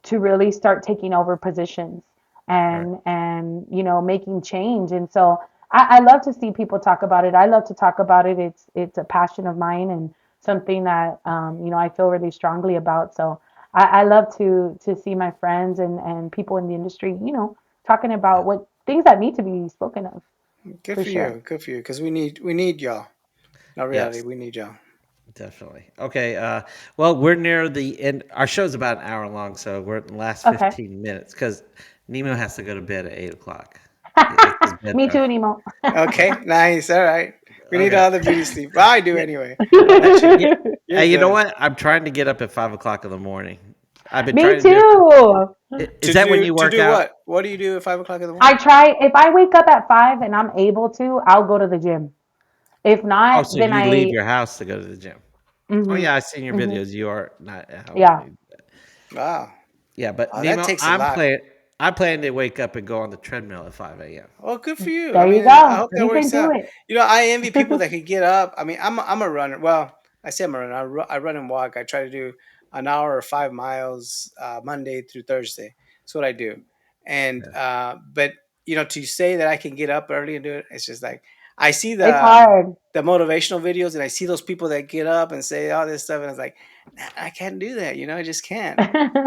to really start taking over positions Right. and making change. And so I love to see people talk about it. I love to talk about it. It's a passion of mine and something that I feel really strongly about. So I love to see my friends and people in the industry, talking Yeah. about what things that need to be spoken of Good for for sure. you. Good for you. Because we need y'all. No reality, Yes. we need y'all. Definitely. Okay. Well, we're near the end. Our show's about an hour long, so we're in the last Okay. 15 minutes because Nemo has to go to bed at 8 o'clock. It's his Me bedtime. too, Nemo. Okay. Nice. All right. We need Okay. all the beauty sleep. Well, I do Yeah. anyway. How about you? Yeah. You're Hey, you know good. what? I'm trying to get up at 5 o'clock in the morning. I've been Me trying to do it. too. Is that when you To work do out? what? What do you do at 5 o'clock in the I morning? try if I wake up at 5 and I'm able to, I'll go to the gym. If Oh, not, so then you leave I your house to go to the gym. Oh mhm yeah, I've seen your mhm videos. You are not how yeah, you. Wow. Yeah, but Wow, that Nemo, takes a lot. I plan to wake up and go on the treadmill at 5 a.m. Oh, good for you. I There you mean, I go. hope that You can works do out. it. I envy people that can get up. I mean, I'm a runner. Well, I say I'm a runner. I run and walk. I try to do an hour or 5 miles Monday through Thursday. That's what I do. And Yeah. but to say that I can get up early and do it, it's just like I see It's hard. the motivational videos and I see those people that get up and say all this stuff, and it's like, "Nah, I can't do that. I just can't.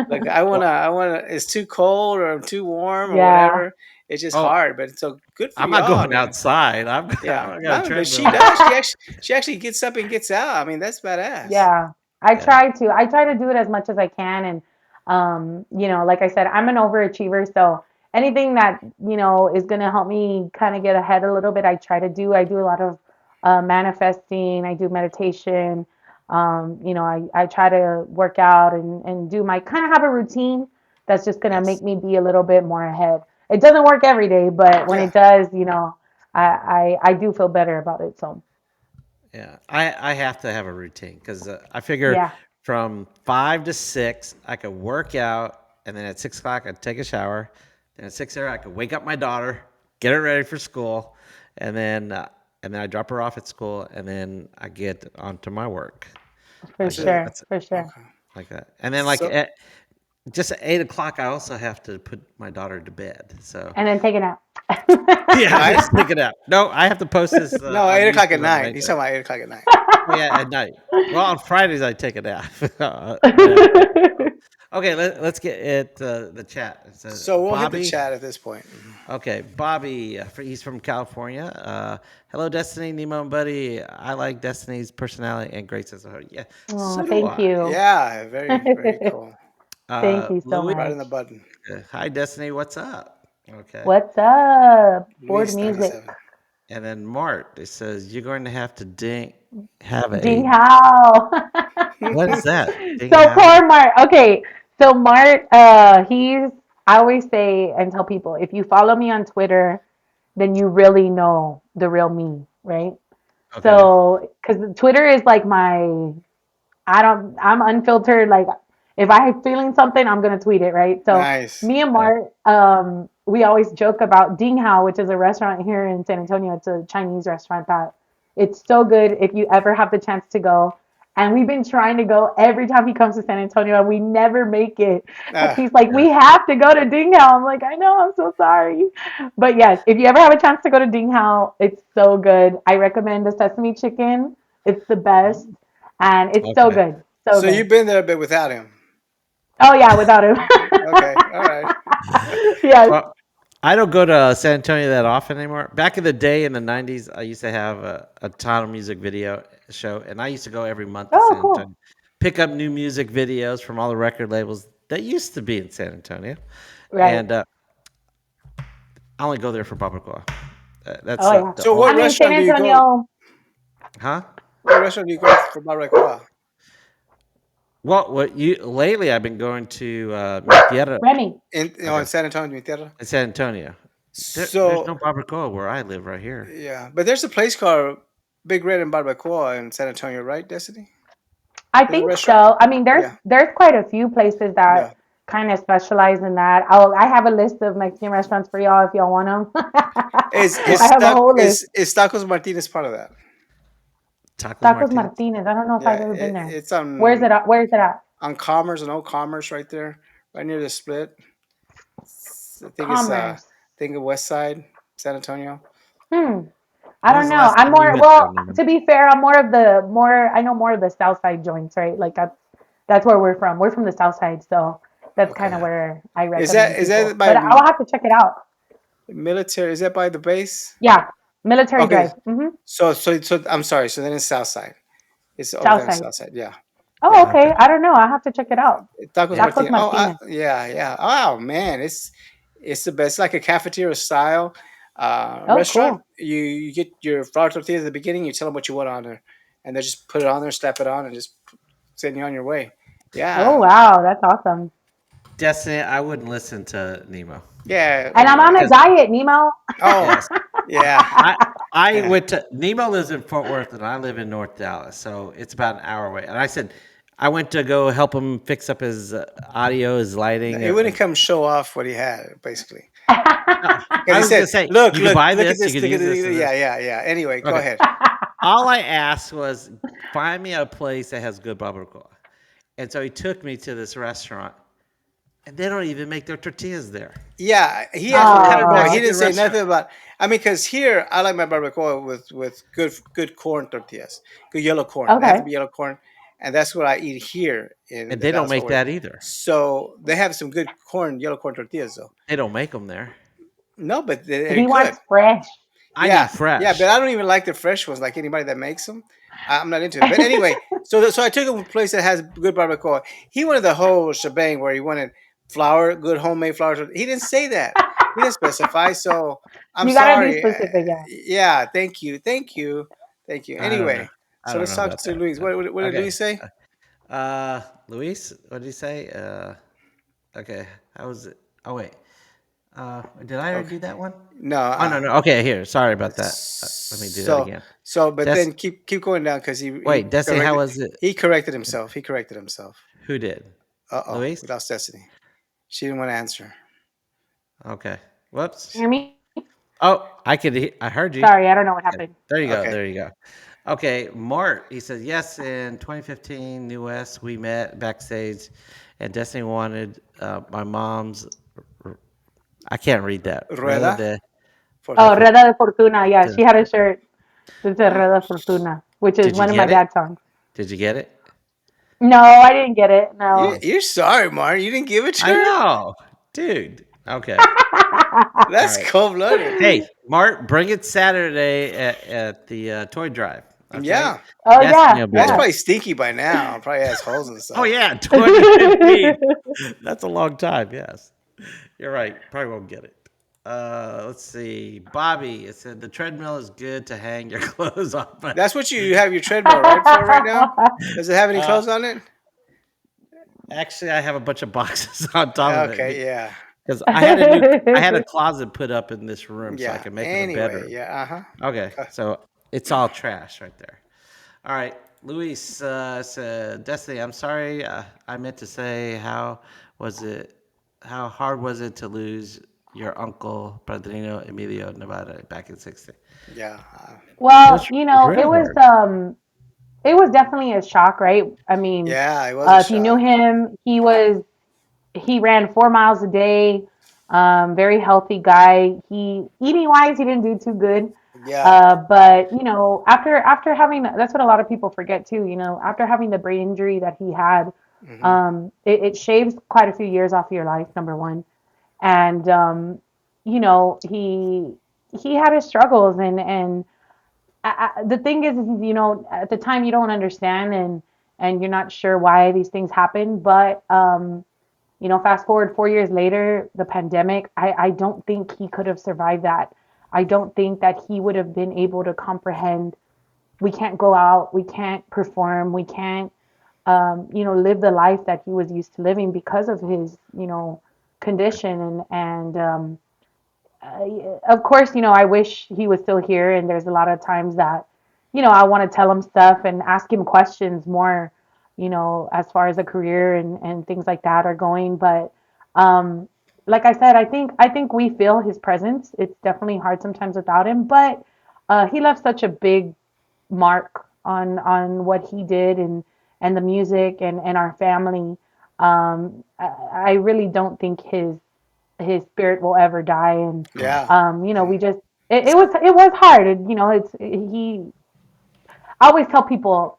Like Well, I wanna. It's too cold or I'm too warm or Yeah. whatever. It's just oh, hard, but so good for I'm not y'all. I going mean, outside. yeah, I got a no, but treadmill. she does. She actually gets up and gets out. I mean, that's badass. Yeah, I Yeah. try to. I try to do it as much as I can, and like I said, I'm an overachiever, so anything that is gonna help me kind of get ahead a little bit, I try to do. I do a lot of manifesting. I do meditation. I try to work out and do my kind of have a routine that's just gonna make Yes. me be a little bit more ahead. It doesn't work every day, but when Yeah, it does, I do feel better about it. So Yeah, I have to have a routine because I figure yeah, from 5 to 6 I could work out, and then at 6 o'clock I'd take a shower. Then at 6 I could wake up my daughter, get her ready for school, and then I drop her off at school, and then I get onto my work for like so that. sure, That's for sure. okay. like that. And then So just at 8 o'clock I also have to put my daughter to bed. So And then take a nap. yeah, night? just take it out. No, I have to post this No, on 8 o'clock at YouTube on night. He's Wednesday. talking about 8 o'clock at night. Oh yeah, at night. Well, on Fridays I take a nap. Whenever. Okay, let's get at the chat. It says So we'll hit the Bobby. chat at this point. Okay, Bobby. He's from California. Hello, Destiny, Nemo, and Buddy. I like Destiny's personality and great sense of humor. Yeah, Oh, so do thank I. you. Yeah, very very cool. Thank you so Louis. Right much. in the button. Hi, Destiny. What's up? Okay. What's up? Board Luis music. 97. And then Mart. It says you're going to have to have Ding a. how. What is that? Ding So how? poor Mart. Okay. So Mart, I always say and tell people, if you follow me on Twitter, then you really know the real me, right? Okay. So, because Twitter is like I'm unfiltered. Like, if I'm feeling something, I'm gonna tweet it, right? So, Nice. me and Yeah. Mart, we always joke about Ding Hao, which is a restaurant here in San Antonio. It's a Chinese restaurant that it's so good if you ever have the chance to go. And we've been trying to go every time he comes to San Antonio, and we never make it. And Ah, he's like, Yeah. "We have to go to Ding Hao." I'm like, "I know, I'm so sorry." But yes, if you ever have a chance to go to Ding Hao, it's so good. I recommend the sesame chicken. It's the best, and it's so Okay. good, so so good. you've been there, but without him. Oh yeah, without him. Okay. All right. Yes. Well, I don't go to San Antonio that often anymore. Back in the day in the 90s, I used to have a ton of music video show, and I used to go every month to Oh, San cool. Antonio, pick up new music videos from all the record labels that used to be in San Antonio. Right. And I only go there for barbacoa. That's Oh yeah. the So only, I what mean, San restaurant do you go? Antonio. huh? What restaurant do you go for barbacoa? Well, what you lately I've been going to Mi Tierra Remy. In okay, San Antonio, Mi Tierra. in San Antonio. There's no So barbacoa where I live right here. yeah, but there's a place called Big Red and Barbacoa in San Antonio, right, Destiny? I There's a think restaurant. so. I mean, there's Yeah, there's quite a few places yeah. that kind of specialize in that. I have a list of Mexican restaurants for y'all if y'all want them. Is I have a whole list. Tacos Martinez part of that? Tacos Tacos Martinez. Martinez. I don't know if Yeah, I've ever been there. it's Where's it at? Where is it at? on Commerce and Old Commerce right there, right near the split. I think it's Commerce. think of West Side, San Antonio. Hmm. I When was don't the know. last I'm time you more went there, well, Nemo? to be fair, I'm more of the more I know more of the South Side joints, right? Like that's where we're from. We're from the South Side, so that's kind Okay. of where I Is recommend that is people. that by But I'll have to check it out. military? Is that by the base? Yeah, Military Okay. Drive. So I'm sorry. So then it's South Side. It's over South there on Side. South Side. Yeah. Oh, Yeah. Okay. okay. I don't know. I'll have to check it out. Tacos Yeah. Tacos Martinez. Oh, Martinez. yeah, yeah. Oh man, it's the best. It's like a cafeteria style Oh, restaurant. cool. You get your flour tortillas at the beginning. You tell them what you want on there, and they just put it on there, slap it on, and just send you on your way. Oh, Yeah, wow. That's awesome. Destiny, I wouldn't listen to Nemo yeah. And I'm on a Anyway. because diet, Nemo. Oh, yes, yeah, I yeah. went to Nemo lives in Fort Worth and I live in North Dallas, so it's about an hour away. And I said, I went to go help him fix up his audio, his lighting. He wouldn't come show off what he had, basically. Because I he was gonna said, say, "Look, you could look, buy look at this, you this, could look at use this." this and Yeah, this. yeah, yeah. Anyway, go Okay. ahead. All I asked was find me a place that has good barbacoa. And so he took me to this restaurant, and they don't even make their tortillas there. Yeah, he I asked said, for "What kind of barbacoa. He Oh, didn't Mexican say restaurant?" nothing about. I mean, because here I like my barbacoa with good corn tortillas, good yellow corn. They have to okay. be yellow corn, and that's what I eat here in And the they don't Dallas Fort make Worth. that either. So they have some good corn, yellow corn tortillas, though. They don't make them there. No, but they're He good. wants fresh. I need Yeah, yeah, but fresh. I don't even like the fresh ones. Like anybody that makes them, I'm not into it. But anyway, so I took him to a place that has good barbacoa. He wanted the whole shebang where he wanted flour, good homemade flour. He didn't say that. He didn't specify. So I'm You gotta be sorry. specific, yeah. Yeah, thank you, thank you, thank you. I don't know. Anyway, I so don't let's know talk about to that. Luis. What did Okay. Luis say? Luis, what did he say? Okay. How was it? Oh wait. Did I already Okay, do that one? no. Oh no, no. Okay, here. Sorry about that. Let me do that So again. but Des, then keep going down because wait, Desi, how was it? he corrected himself. He corrected himself. Who did? We Luis? lost Destiny. She didn't want to answer. Okay. You Whoops. hear me? Oh, I heard you. Sorry, I don't know what Yeah, happened. there you go. Okay. There you go. Okay, Mart. He said yes. In 2015, New West, we met backstage, and Destiny wanted my mom's. I can't read that. Rather Rueda the for de Oh, Reda de Fortuna. Yeah, she had a shirt that said uh, Reda Fortuna, which is did you one of my get it? dad's songs. Did you get it? No, I didn't get it. you. No. Oh, You're sorry, Martin. You didn't give it to I her. know, dude. Okay. All That's right. cold blooded. Hey, Mart, bring it Saturday at the toy drive. Okay. Yeah, Oh Destiny yeah, will be that's yeah. there. probably stinky by now. Probably has holes and Oh stuff. yeah, 2015. That's a long time. Yes, you're right. Probably won't get it. Let's see. Bobby, it said the treadmill is good to hang your clothes on, but That's what you have your treadmill right for right now. Does it have any uh, clothes on it? actually, I have a bunch of boxes on top of it Okay, yeah, because I had a closet put up in this room so I yeah. can make it a Anyway, bedroom. yeah, Okay, uh so it's all trash right there. All right, Luis said, Destiny, I'm sorry. I meant to say, was it, how hard was it to lose your uncle, Padrino Emilio Nevada, back in 60? yeah, It Well, was, it's real hard. it was definitely a shock, right? I mean, yeah. It was a if you knew shock. him, he ran 4 miles a day. Very healthy guy. He eating wise, he didn't do too good. Yeah. But after having that's what a lot of people forget too. After having the brain injury that he had, Hmm. it shaves quite a few years off of your life. Number one, and he had his struggles, and the thing is, at the time you don't understand, and you're not sure why these things happen, but fast forward 4 years later, the pandemic, I don't think he could have survived that. I don't think that he would have been able to comprehend we can't go out, we can't perform, we can't, live the life that he was used to living because of his, condition. Of course, I wish he was still here. And there's a lot of times that, I want to tell him stuff and ask him questions more, as far as a career and things like that are going. But um, like I said, I think we feel his presence. It's definitely hard sometimes without him, but he left such a big mark on what he did and the music and our family. I really don't think his spirit will ever die. And Right. Yeah. we just it was hard. It's he. I always tell people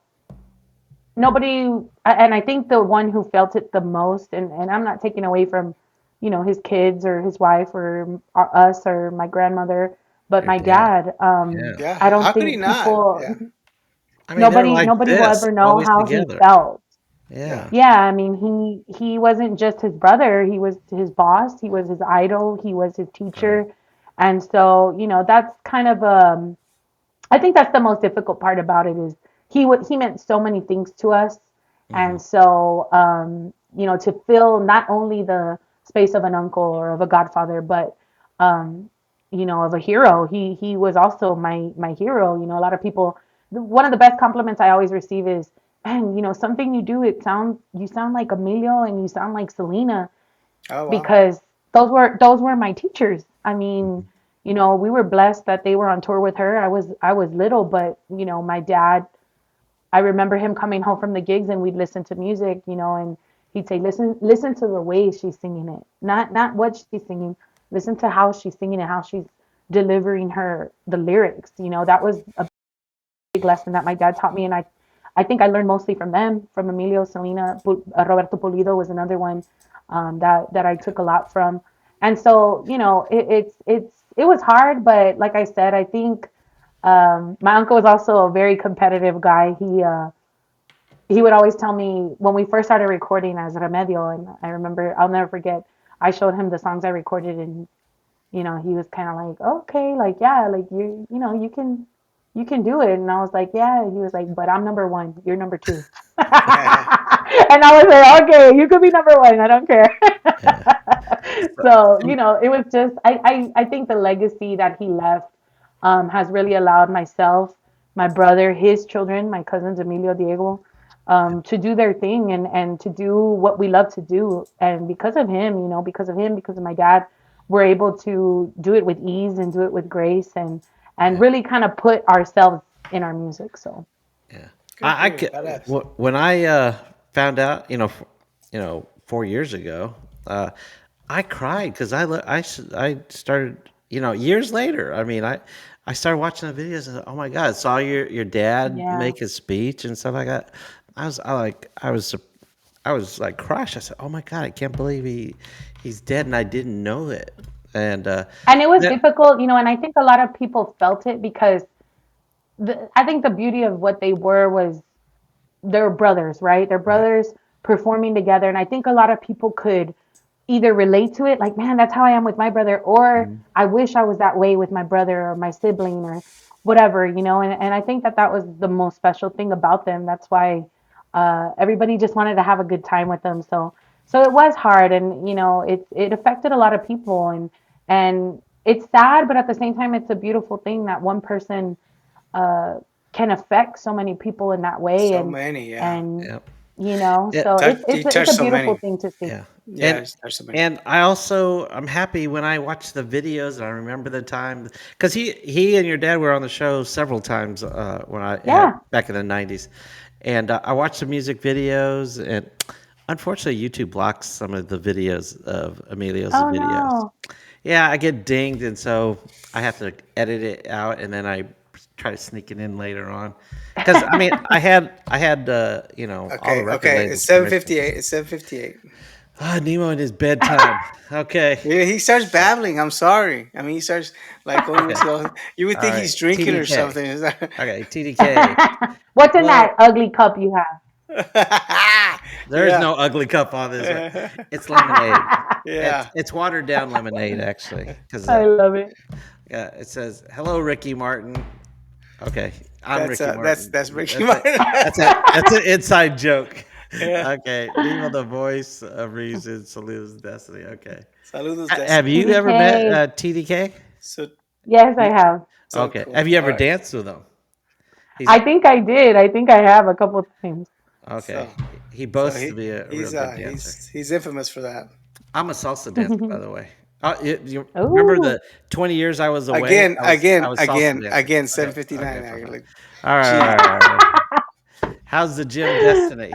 nobody, and I think the one who felt it the most, and I'm not taking away from his kids or his wife or us or my grandmother, but Your my dad. dad. Yeah. Yeah. I don't How could he think not? people, Yeah. I mean, they're nobody like nobody will this, ever know always how he together. felt. Yeah. Yeah. Yeah, I mean, he wasn't just his brother, he was his boss, he was his idol, he was his Right. teacher. And so, that's kind of I think that's the most difficult part about it is he meant so many things to us. Hmm. And so, to fill not only the space of an uncle or of a godfather, but um, of a hero. He was also my hero. A lot of people. One of the best compliments I always receive is man, something you do, you sound like Emilio and you sound like Selena, Oh wow. because those were my teachers. I mean, we were blessed that they were on tour with her. I was little, but my dad, I remember him coming home from the gigs and we'd listen to music, and he'd say, listen to the way she's singing it. Not what she's singing. Listen to how she's singing it, how she's delivering the lyrics. That was a big lesson that my dad taught me, and I think I learned mostly from them, from Emilio, Selena, Roberto Pulido was another one, that I took a lot from. And so, it was hard, but like I said, I think my uncle was also a very competitive guy. He would always tell me when we first started recording as Remedio, and I remember, I'll never forget, I showed him the songs I recorded, and he was kind of like, okay, like, yeah, like, you can do it. And I was like, yeah. He was like, but I'm number one, you're number two. And I was like, okay, you could be number one, I don't care. Yeah. So, it was just, I think the legacy that he left, has really allowed myself, my brother, his children, my cousins, Emilio, Diego, to do their thing, and to do what we love to do. And because of my dad, we're able to do it with ease and do it with grace, and Yeah. really kind of put ourselves in our music. So, Yeah. Good for I you. could, Badass. when I found out, 4 years ago, uh, I cried because I started, years later. I mean, I started watching the videos and, oh my God, saw your dad yeah. make his speech and stuff like that. I was like crushed. I said, oh my God, I can't believe he's dead, and I didn't know it. And And it was that, difficult, and I think a lot of people felt it because I think the beauty of what they were was they're brothers, right? They're right. brothers performing together. And I think a lot of people could either relate to it, like, man, that's how I am with my brother, or Mhm. I wish I was that way with my brother or my sibling or whatever, and I think that was the most special thing about them. That's why everybody just wanted to have a good time with them. So it was hard, and it affected a lot of people, and it's sad, but at the same time, it's a beautiful thing that one person uh, can affect so many people in that way, So and many, yeah. and Yeah. Yeah. so Touch, it's he it's touched a so beautiful many. thing to see. Yeah. Yeah, And he's touched so many. and I'm happy when I watch the videos and I remember the time because he and your dad were on the show several times when I had Yeah. back in the '90s, and I watched the music videos, and unfortunately YouTube blocks some of the videos of Emilio's Oh videos. no. Yeah, I get dinged, and so I have to edit it out, and then I try to sneak it in later on. Because I mean, I had all the Okay, record okay. It's labels seven permission. fifty eight. It's 7:58. Ah, Nemo in his bedtime. Okay. Yeah, he starts babbling. I'm sorry. I mean, he starts like going Okay. into. You would All think right. he's drinking or TDK. something. Is that- Okay. TDK. What's in Well, that ugly cup you have? there's Yeah. no ugly cup on this. It's lemonade. It's Yeah. it's watered down lemonade actually, because I love it. yeah, it says hello Ricky Martin. Okay, I'm That's Ricky that's Martin. that's Ricky That's a Martin. that's an inside joke. Yeah. Okay, Nemo the voice of reason, salutes destiny. Okay, Saludos, have Destiny. you ever met TDK. TDK? So Yes, I have. so Okay, cool. have you All ever right. danced with him? He's I think I did. I think I have a couple of times. okay. So He so boasts to be a real he's good dancer. he's infamous for that. I'm a salsa dancer, by the way. You remember Oh, the 20 years I was away? Again, I again, was salsa again, dancing. again. Okay, 7:59. okay, fine, fine. Like, All right, all Jesus. right, all right. How's the gym destiny?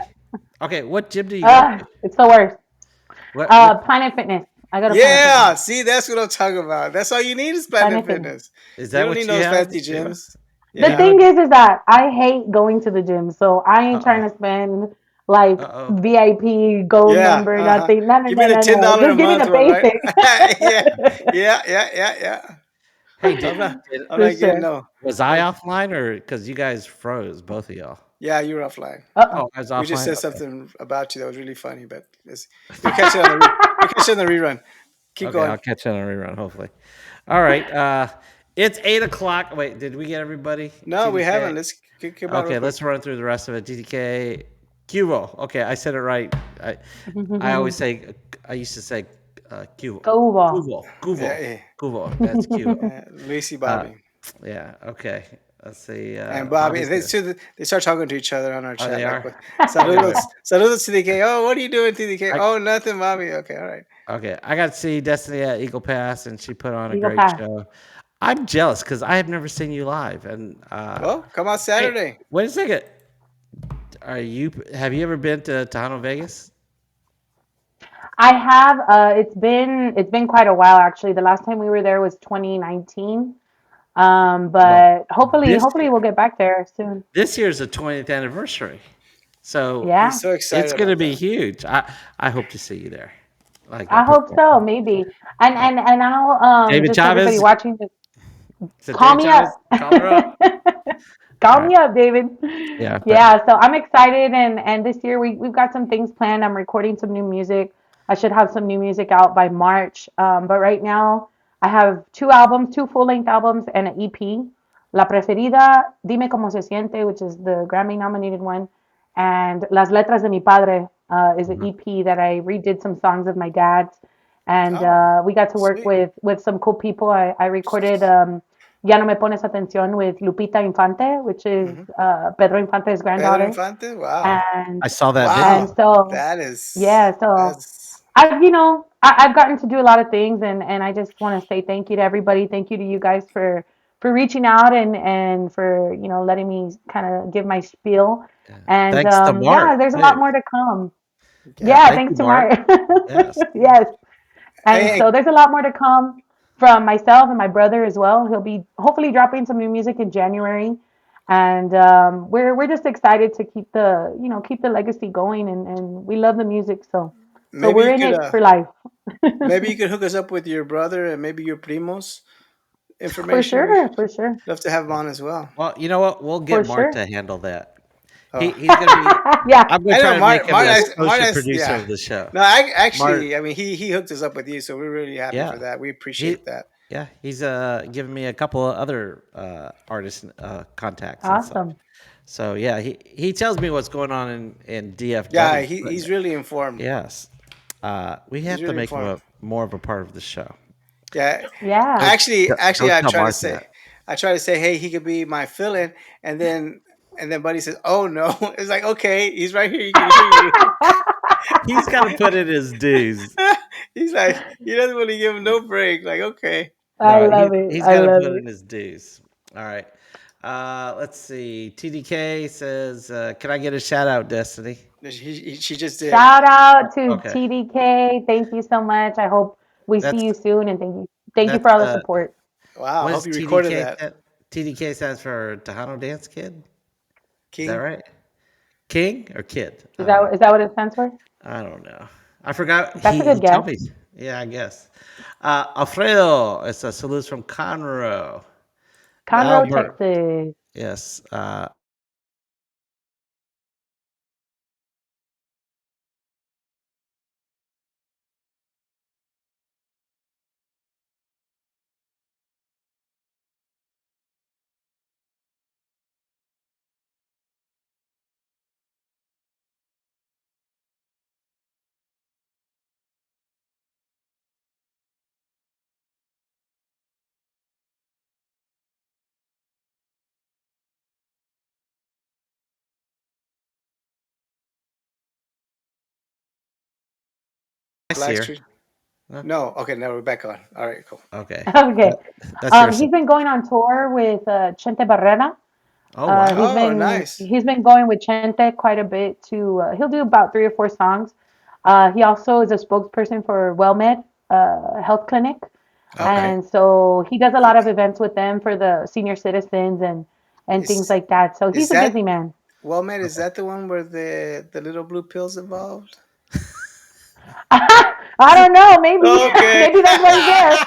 Okay, what gym do you go to? it's the worst. What Planet Fitness. I go to Planet Fitness. Yeah, see, that's what I'm talking about. That's all you need is Planet Planet Fitness. Fitness. is You that don't what need you those have, fancy Eva? gyms. The Yeah. Eva? thing is that I hate going to the gym, so I ain't trying Uh-oh. to spend like Uh-oh. VIP, gold Yeah. member, Uh huh. nothing. No, no, Give me no, the no, ten no. dollar a Just give me month the one, right? basics. Yeah. Yeah. Hey, I'm For not getting sure. no. was I I'm, offline or because you guys froze, both of y'all? yeah, you're offline. Uh-oh. Oh, I was We just offline? said Okay. something about you that was really funny, but you'll catch it on the you'll catch it on the rerun. Keep Okay, going. I'll catch you on a rerun, hopefully. All right. It's 8 o'clock. Wait, did we get everybody? No, we TDK. haven't. Let's keep on real Okay, quick. let's run through the rest of it. TDK. Cubo. Okay, I said it right. I always say, I used to say Cubo. Go ball. Cubo. Yeah, Cubo. yeah. Cubo. That's Cubo. Lucy Uh, Bobby. yeah, okay. Let's see. And Bobby, Bobby's gonna. they start talking to each other on our Oh, chat, they like are. with Okay, good. saludos, saludos TDK. Oh, what are you doing, TDK? I, Oh, nothing, Bobby. Okay, all right. okay, I got to see Destiny at Eagle Pass, and she put on a Eagle great Pass. show. I'm jealous because I have never seen you live. And Well, come out hey, Saturday. wait a second. Are you? Have you ever been to Tejano, Vegas? I have. It's been quite a while actually. The last time we were there was 2019. Well, But hopefully, this hopefully we'll get back there soon. this year's the 20th anniversary, so He's Yeah, so it's excited going to about be that. huge. I hope to see you there. Like I put hope so. Maybe. And uh, and and I'll David just everybody Chavez. watching, just Said call David me Chavez. up. Call her up. All Call right. me up, David. Yeah, but Yeah, so I'm excited, and this year we've got some things planned. I'm recording some new music. I should have some new music out by March. But right now I have two albums, two full-length albums, and an EP. La Preferida, Dime Cómo Se Siente, which is the Grammy nominated one, and Las Letras de Mi Padre is an mhm. EP that I redid some songs of my dad's, and Oh, we got to work sweet. with some cool people. I recorded Ya no me pones atención with Lupita Infante, which is Mm-hmm. Pedro Infante's Pedro granddaughter. Infante. Wow, And I saw that and video. wow. so That yeah, is so that's I've gotten to do a lot of things, and I just want to say thank you to everybody. Thank you to you guys for reaching out and for letting me kind of give my spiel. Yeah. And Thanks to Mark yeah, there's a lot too. more to come. Yeah, Yeah, thank thanks you, to Mark. Mark. Yes. Yes. And hey, so there's a lot more to come from myself and my brother as well. He'll be hopefully dropping some new music in January. And we're just excited to keep the legacy going, and we love the music, so maybe we're you in could it for life. maybe you could hook us up with your brother and maybe your primos For information. We sure, for sure, love to have him on as well. Well, you know what? We'll get for Mark sure. to handle that. Oh, He's gonna be. Yeah. I'm gonna I know try to make him the Martin, associate producer yeah. of the show. No, I Mark. actually, I mean, he hooked us up with you, so we're really happy for Yeah. that. We He. appreciate that. Yeah. He's given me a couple of other artist contacts and such. Awesome. So yeah, he tells me what's going on in Yeah, DFW. But he's really informed. yes, we He's have to really make him informed. a more of a part of the show. Yeah, Don't Yeah. actually, don't tell Mark that. I try to say, hey, he could be my fill-in, and then Buddy says, oh no, it's like okay, he's right here, he can hear you. He's got to put in his dues. He's like, he doesn't want to give him no break. Like okay, I No, love it. he's I got to love put it. in his dues. All right. Let's see. TDK says, "Can I get a shout out, Destiny?" she just did. Shout out to Okay, TDK. Thank you so much. I hope we see that's you soon, and thank you that's for all the support. Wow, I what hope is you recorded TDK? that, TDK stands for Tejano Dance Kid. Is that King. right? King or kid? Is that what it stands for? I don't know. I forgot. That's a He good told guess. me. Yeah, I guess. Alfredo. It's a salute from Conroe. Conroe, Albert. Texas. Yes. I see Live her. stream. No? No, okay, now we're back on. All right, cool. Okay. Okay. That, that's your He's son. been going on tour with Chente Barrera. Oh, wow. Oh, nice. He's been going with Chente quite a bit to he'll do about 3 or 4 songs. He also is a spokesperson for WellMed Health Clinic, Okay. Okay. and so he does a lot of events with them for the senior citizens and things Is like that. So is he's a that busy man. well, man? Is Okay. that the one where the little blue pills involved? I don't know. Maybe Okay. maybe that's why he's there.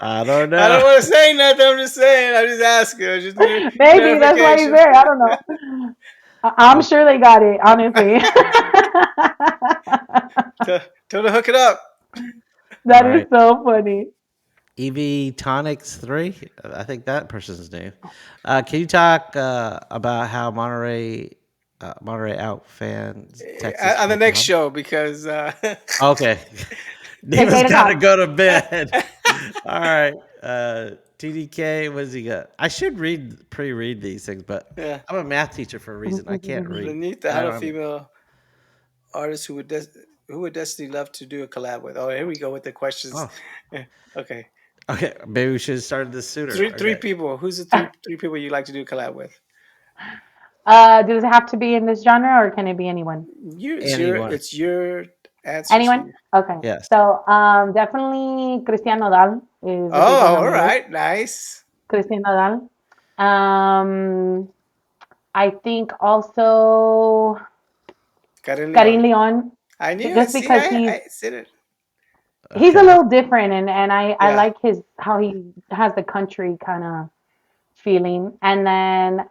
I don't I know. don't want to say nothing. I'm just saying. I'm just asking. I just need Maybe that's why he's clarification. there. I don't know. I'm Okay. sure they got it, honestly. Tell to hook it up. All That is right. so funny. EV Tonics 3. I think that person's new. Can you talk about how Monterey out fans, Texas On the fans next are? show because Okay. It's Neva's eight got to o'clock. go to bed. All right. TDK, what does he got? I should pre-read these things, but Yeah. I'm a math teacher for a reason. I can't read. Beneath I the how don't a have a, female artist who would Destiny love to do a collab with? Oh, here we go with the questions. oh, Yeah, okay. okay. Maybe we should have started this sooner. Three Okay. people. Who's the three people you like to do a collab with? Does it have to be in this genre or can it be anyone? Anyone. It's your answer. So Anyone? Okay. Yes. So definitely Cristian Nodal is a big one oh, on all the list. right, nice. Cristian Nodal. I think also Karen Karin Leon. Leon, I knew it. just See, because I said it. he's a Okay. little different, and I Yeah. like his how he has the country kind of feeling. And then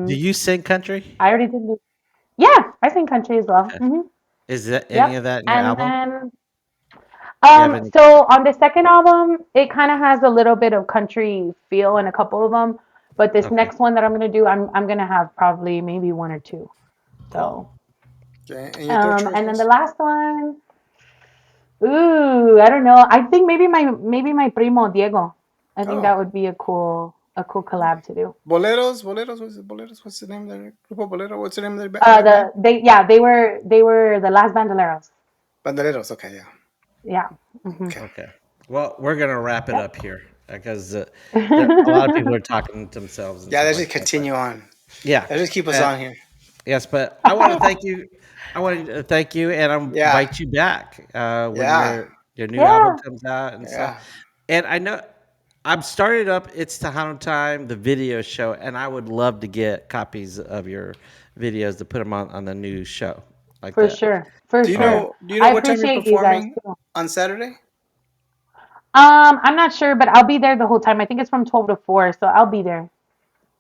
Do you sing country? I already did. Yeah, I sing country as well. Okay. Hmm. Is that any Yep. of that in your And album? then Do you have any? so on the second album, it kind of has a little bit of country feel in a couple of them. But this Okay. next one that I'm gonna do, I'm gonna have probably maybe one or two. Cool. So Okay. And your third choice and then the was? last one, ooh, I don't know. I think maybe my primo Diego. I think Oh, that would be a cool collab to do. boleros. Boleros. What's it? Boleros? What's the name of their Grupo Bolero? What's the name of their band? They were the last Bandoleros. Bandoleros. Okay, yeah. Yeah. Hmm. Okay. Okay. Well, we're gonna wrap it Yep. up here because a lot of people are talking to themselves and Yeah, stuff let's like just that. But continue on. yeah, Let's just keep us uh, on here. yes. But I want to thank you. I want to thank you, and I Yeah, invite you back when yeah, your new album Yeah. comes out and stuff. yeah. And I know I'm started up. It's Tejano Time, the video show, and I would love to get copies of your videos to put them on the new show like For that. sure. For Do you All right. sure. know? Do you know I what time you're appreciate you guys performing too. on Saturday? I'm not sure, but I'll be there the whole time. I think it's from 12 to 4, so I'll be there.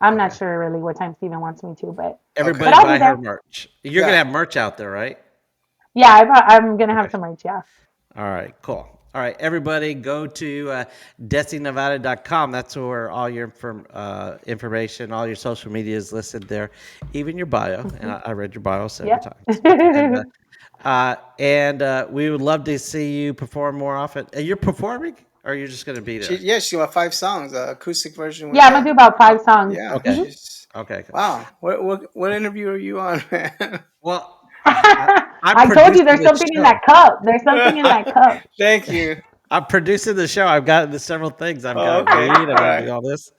I'm not Okay. sure really what time Steven wants me to, but Okay. Everybody I'll be buy her there. merch. You're gonna Yeah. have merch out there, right? Yeah, I'm gonna have Okay. some merch. Yeah. All right, cool. All right, everybody go to DestinyNevada.com. That's where all your information, all your social media is listed there, even your bio. And Hmm. I read your bio several Yep. times. And we would love to see you perform more often. Are you performing or are you just going to be there? She got 5 songs, acoustic version Yeah, with I'm gonna do about oh, 5 songs. yeah, Okay. Hmm. she's Okay. wow. What interview are you on, man? Well, I'm I told you producing there's the something in show. that cup. There's something in that cup. Thank you. I'm producing the show. I've got the several things. I've got Oh, to okay. read. I've All got to right. do all this.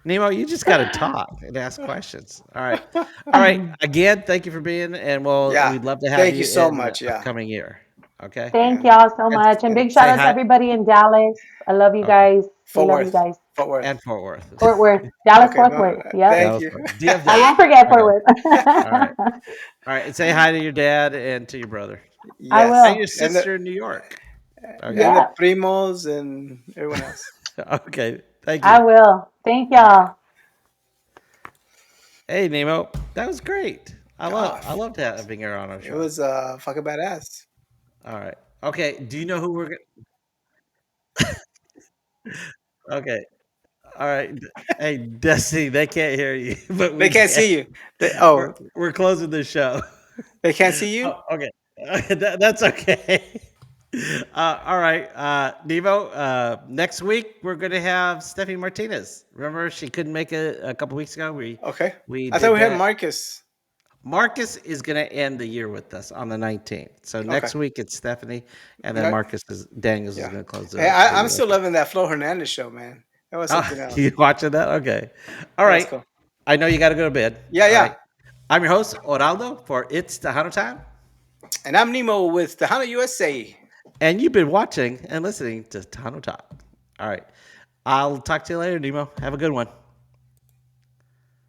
Nemo, you just got to talk and ask questions. All right. All right. Again, thank you for being, and Yeah. we'd love to have Thank you you so in the much. Yeah. upcoming year. Okay. Thank And y'all so And, much, and and big shout say out to hi. everybody in Dallas. I love you Okay. guys. We Fort love you Worth. guys. Fort Worth. And Fort Worth. Fort Worth, Dallas, Okay. Fort No, Worth. Yep. thank Dallas, you. I DFW. won't forget Fort Okay. Worth. All right. All right. And say hi to your dad and to your brother I Yes. and your will. sister in New York. Okay. And the Yeah, primos and everyone else. Okay. Thank I you. will. Thank All right. y'all. Hey, Nemo. That was great. Ah, I loved having her on our it show. was fucking badass. All right. Okay. Do you know who we're? Okay. All right. Hey, Destiny, they can't hear you, but They we can't can. see you. We're closing the show. They can't see you. Oh, okay. That's okay. All right, Nevo. Next week we're gonna have Stephanie Martinez. Remember, she couldn't make it a couple weeks ago. Okay. We I thought did we had that. Marcus. Marcus is gonna end the year with us on the 19th. So Okay. next week it's Stephanie, and then Okay. Daniels is Yeah. gonna close Hey, I'm the still show. loving that Flo Hernandez show, man. That was Oh, something else. you watching that? Okay. All That was right. cool. I know you got to go to bed. Yeah, All yeah. right. I'm your host, Oraldo, for It's Tejano Time. And I'm Nemo with Tejano USA. And you've been watching and listening to Tejano Time. All right. I'll talk to you later, Nemo. Have a good one.